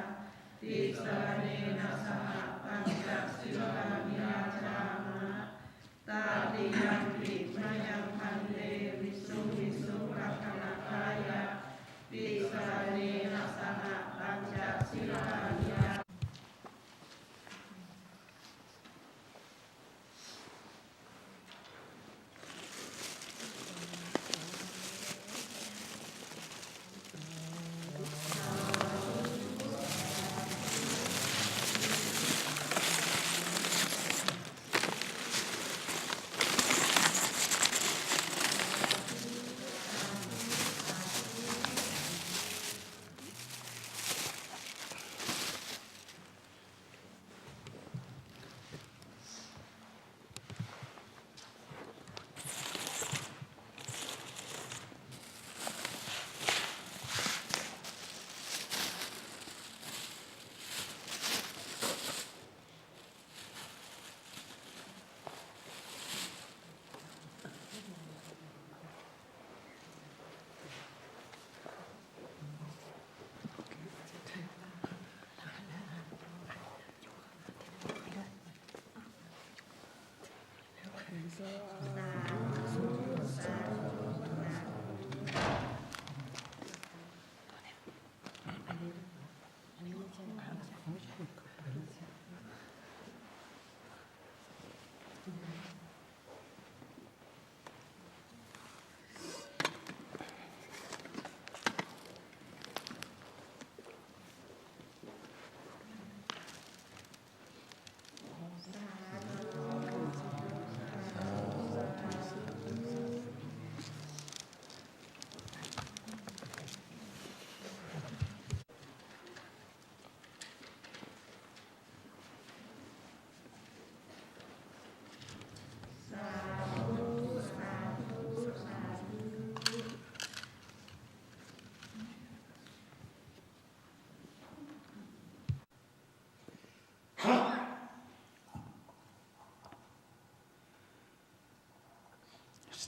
tisaranena saha pancasila niyajama tadiyam pi mayam pante visu rakanataya tisaranena saha pancasila niyajama.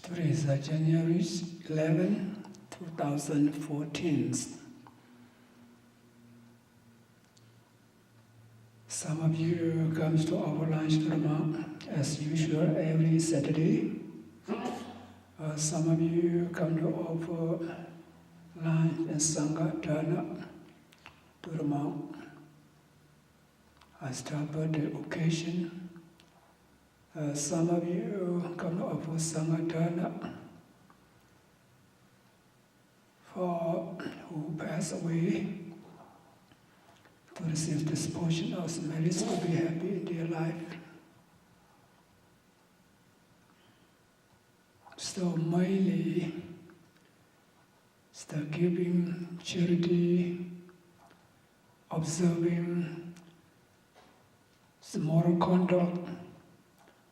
Today is January 11, 2014. Some of you comes to our lunch Dhamma as usual every Saturday. Some of you come to offer lunch and Sangha Dhamma to the monk as their birthday occasion. Some of you come to offer Sangha Dhamma for who pass away to receive this portion of merits to be happy in their life. So mainly, start giving charity, observing the moral conduct,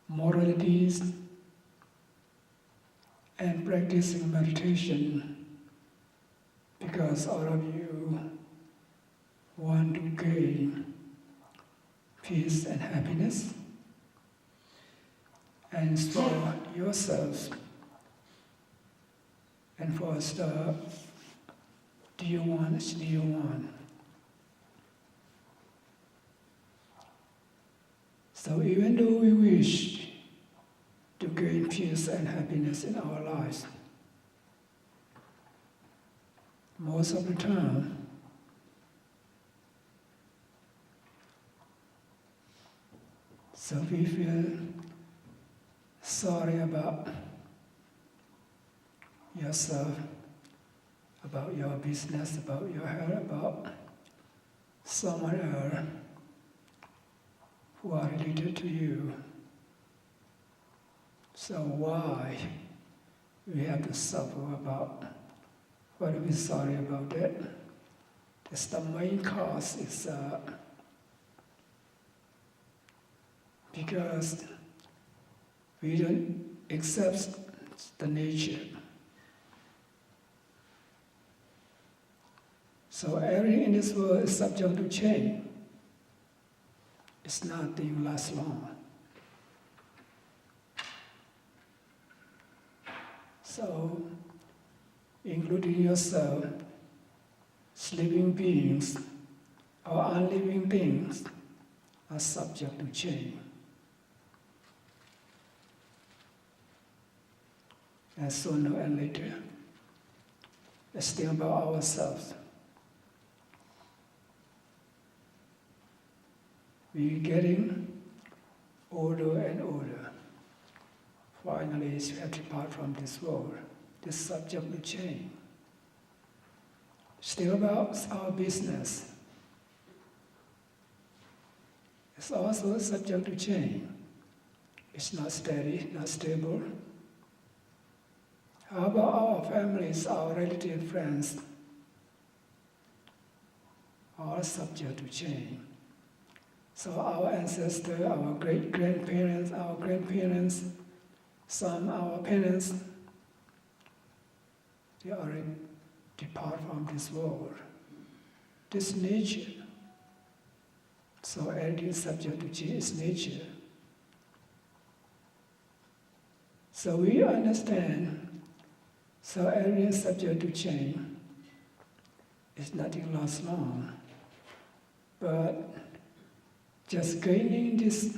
moralities, and practicing meditation, because all of you want to gain peace and happiness, and for yourselves and for the dear ones, dear one. So even though we wish to gain peace and happiness in our lives, most of the time, so we feel sorry about yourself, about your business, about your health, about someone else who are related to you. So why we have to suffer about what are we sorry about that? That's the main cause is because we don't accept the nature. So everything in this world is subject to change. It's nothing lasts long. So including yourself, living beings or unliving things, are subject to change. And sooner or later, let's think about ourselves. We're getting older and older. Finally, we have to depart from this world. This subject will change. Still about our business. It's also subject to change. It's not steady, not stable. How about our families, our relatives, friends? All subject to change. So our ancestors, our great-grandparents, our grandparents, some our parents, they already depart from this world, this nature. So everything is subject to change is nature. So we understand, so everything is subject to change. It's nothing lasts long. But just gaining this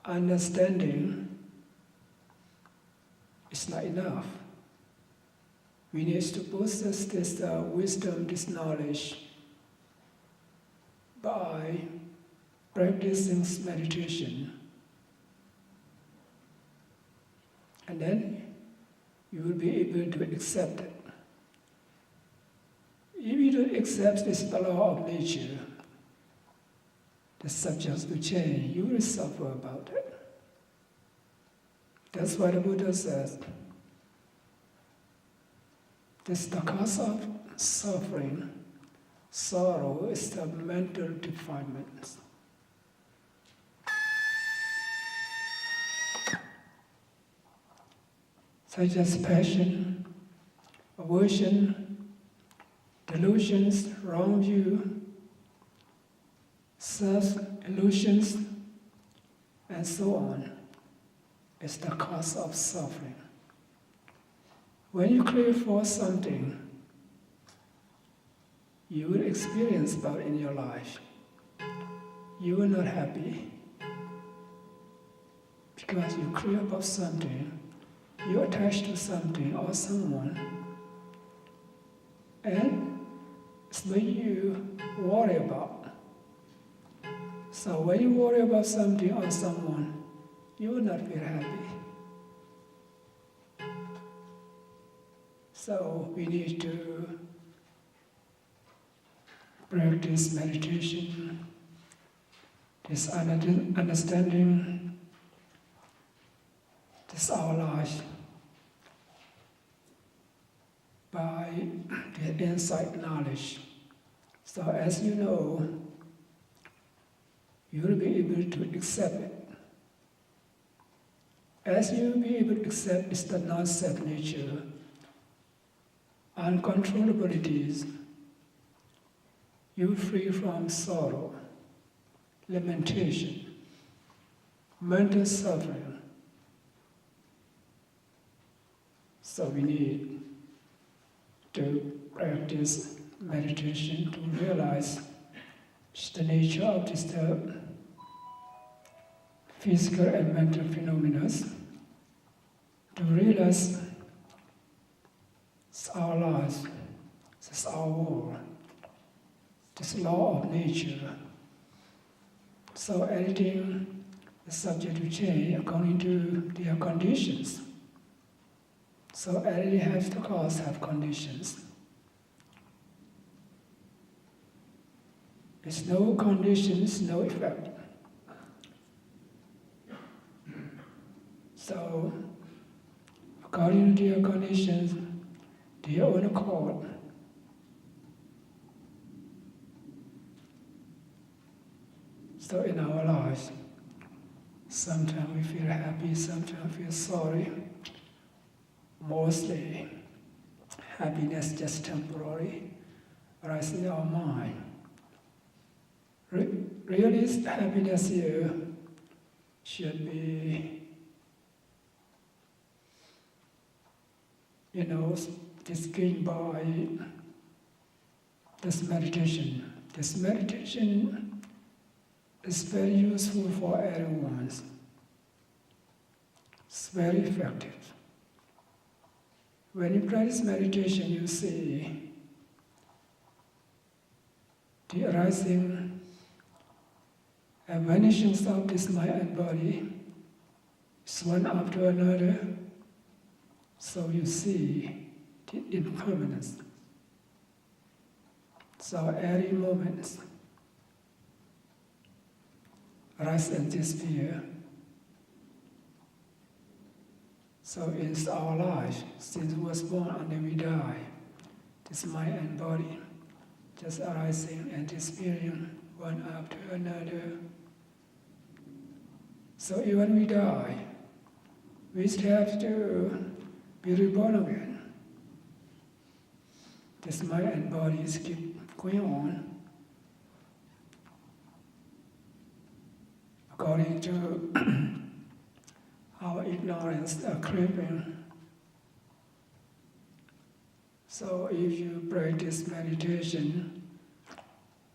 understanding is not enough. We need to possess this wisdom, this knowledge by practicing meditation. And then you will be able to accept it. If you don't accept this law of nature, the subjects will change, you will suffer about it. That's why the Buddha says, this is the cause of suffering. Sorrow is the mental defilements. Such as passion, aversion, delusions, wrong view, self-illusions, and so on, is the cause of suffering. When you crave for something, you will experience about in your life. You are not happy because you crave about something, you attach to something or someone, and it's what you worry about. So when you worry about something or someone, you will not feel happy. So we need to practice meditation, this understanding, this our life, by the insight knowledge. So as you know, you will be able to accept it. As you will be able to accept it's the non-self nature, uncontrollabilities, you will free from sorrow, lamentation, mental suffering. So we need to practice meditation to realize the nature of this physical and mental phenomena, to realize it's our lives, it's our world, this law of nature. So everything is subject to change according to their conditions. So everything has to cause have conditions. There's no conditions, no effect. So according to their conditions, their own accord, so in our lives, sometimes we feel happy, sometimes we feel sorry. Mostly, happiness just temporary, arises in our mind. Really, happiness here should be, is gained by this meditation. This meditation is very useful for everyone. It's very effective. When you practice meditation, you see the arising and vanishing of this mind and body is one after another. So you see the impermanence. So every moment rise and disappear. So it's our life, since we was born until we die. This mind and body just arising and disappearing one after another. So even we die, we still have to be reborn again. This mind and body keep going on according to our ignorance creeping. So if you practice meditation,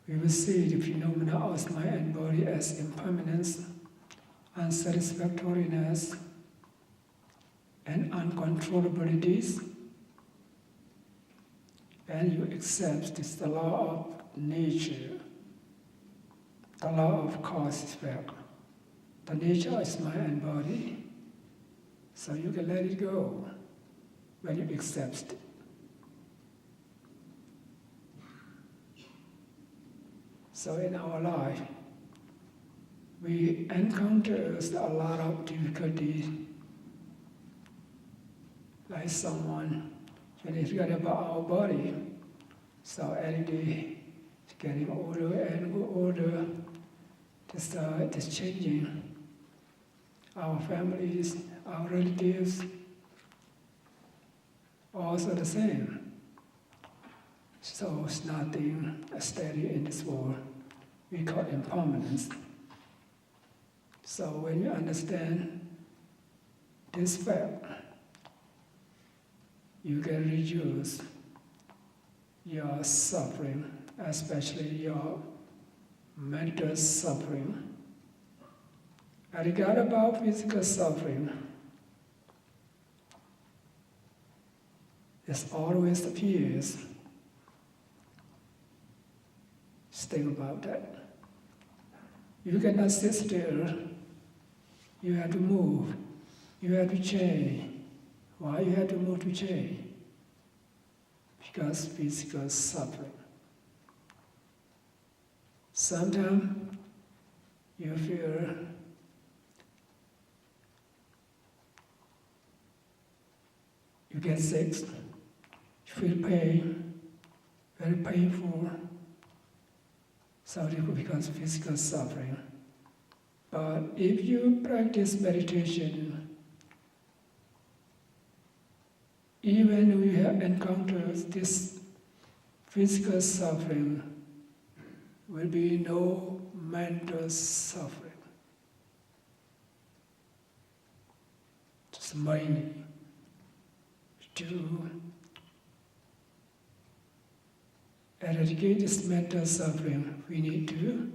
we will see the phenomena of mind and body as impermanence, unsatisfactoriness, and uncontrollabilities. And you accept this the law of nature, the law of cause-effect. The nature is mind and body, so you can let it go when you accept it. So in our life, we encounter a lot of difficulties, like someone when they forget about our body. So every day it's getting older and older, just changing. Our families, our relatives, also the same. So it's nothing steady in this world. We call impermanence. So when you understand this fact, you can reduce your suffering, especially your mental suffering. I regard about physical suffering, it always appears. Think about that. You cannot sit still. You have to move. You have to change. Why you have to move to change? Because physical suffering. Sometimes you feel you get sick, you feel pain, very painful. So it becomes physical suffering. But if you practice meditation, even when you have encountered this physical suffering, will be no mental suffering. Just mainly to eradicate this mental suffering, we need to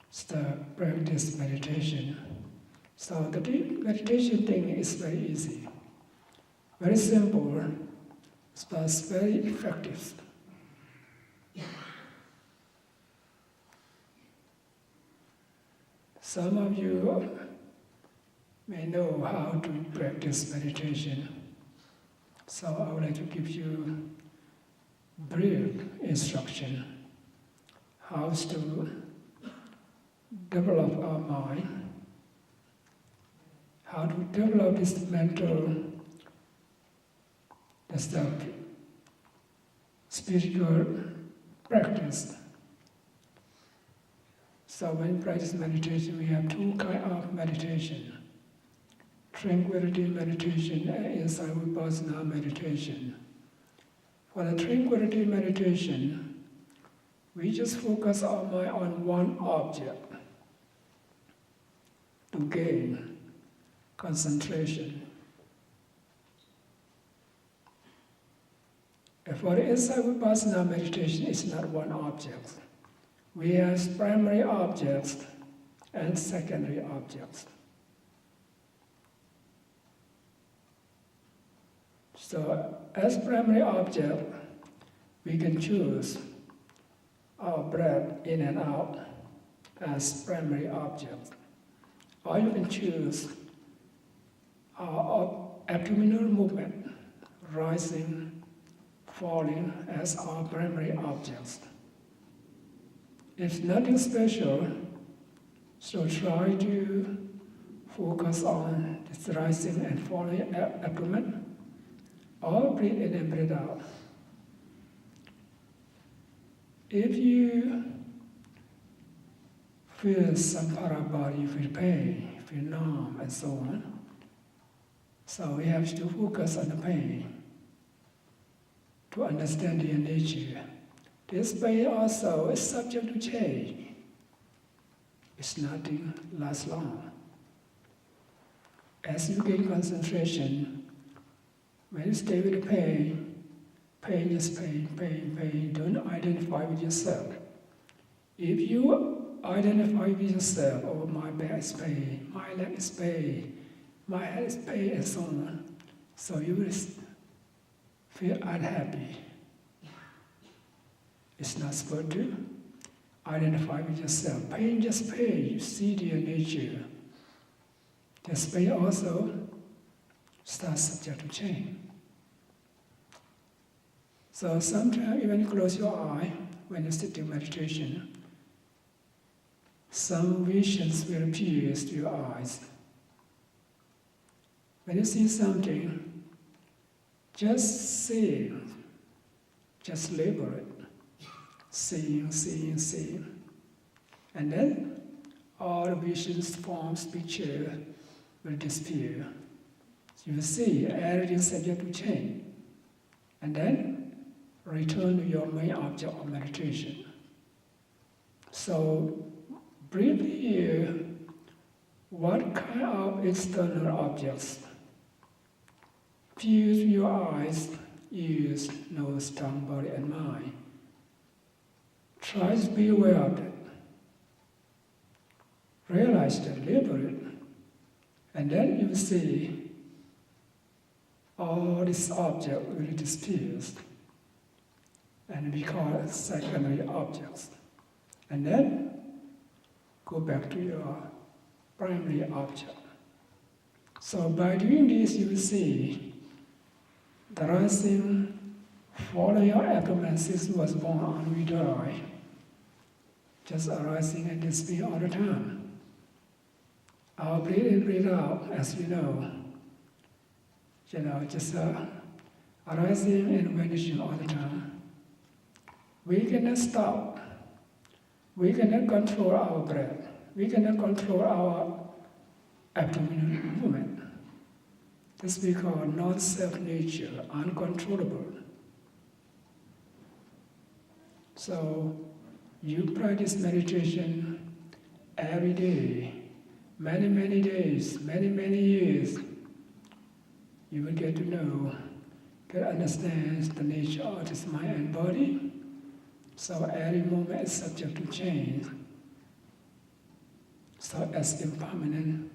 start practice meditation. So the meditation thing is very easy, very simple, but very effective. Some of you may know how to practice meditation, so I would like to give you brief instruction how to develop our mind, how to develop this mental, spiritual practice. So when we practice meditation, we have two kinds of meditation: tranquility meditation and insight vipassana meditation. For the tranquility meditation, we just focus our mind on one object to gain concentration. For the insight vipassana meditation, it's not one object. We have primary objects and secondary objects. So, as primary object, we can choose our breath in and out as primary object. Or you can choose our abdominal movement, rising, falling, as our primary objects. It's nothing special, so try to focus on this rising and falling abdomen, or breathe in and breathe out. If you feel some part of body, feel pain, feel numb, and so on, so we have to focus on the pain to understand their nature. This pain also is subject to change. It's nothing lasts long. As you gain concentration, when you stay with the pain, pain is pain, pain, pain. Don't identify with yourself. If you identify with yourself, oh, my back is pain, my leg is pain, my head is pain, and so on, so you will feel unhappy. It's not supposed to identify with yourself. Pain, just pain. You see their nature. This pain also starts subject to change. So sometimes even close your eye when you sit in meditation, some visions will appear to your eyes. When you see something, just see it, just label it. Seeing, seeing, seeing. And then all the visions, forms, picture will disappear. You will see everything subject to change. And then return to your main object of meditation. So briefly here, what kind of external objects appear to your eyes, ears, nose, tongue, body, and mind? Try to be aware of that. Realize that, label it. And then you will see all these objects will disappear. And we call it secondary objects. And then go back to your primary object. So by doing this, you will see the rising, falling your abdomen since you was born on we die, just arising and disappearing all the time. Our breathe in, breathe out, as you know, just arising and vanishing all the time. We cannot stop. We cannot control our breath. We cannot control our abdominal movement. This we call non-self nature, uncontrollable. So you practice meditation every day, many, many days, many, many years. You will get to know, get to understand the nature of this mind and body. So every moment is subject to change. So as impermanent,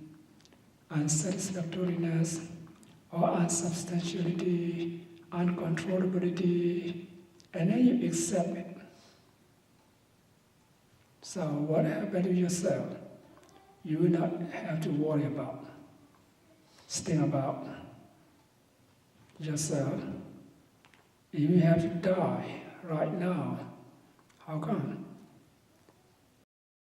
unsatisfactoriness, or unsubstantiality, uncontrollability, and then you accept it. So what happened to yourself? You will not have to worry about, think about yourself. If you have to die right now, how come?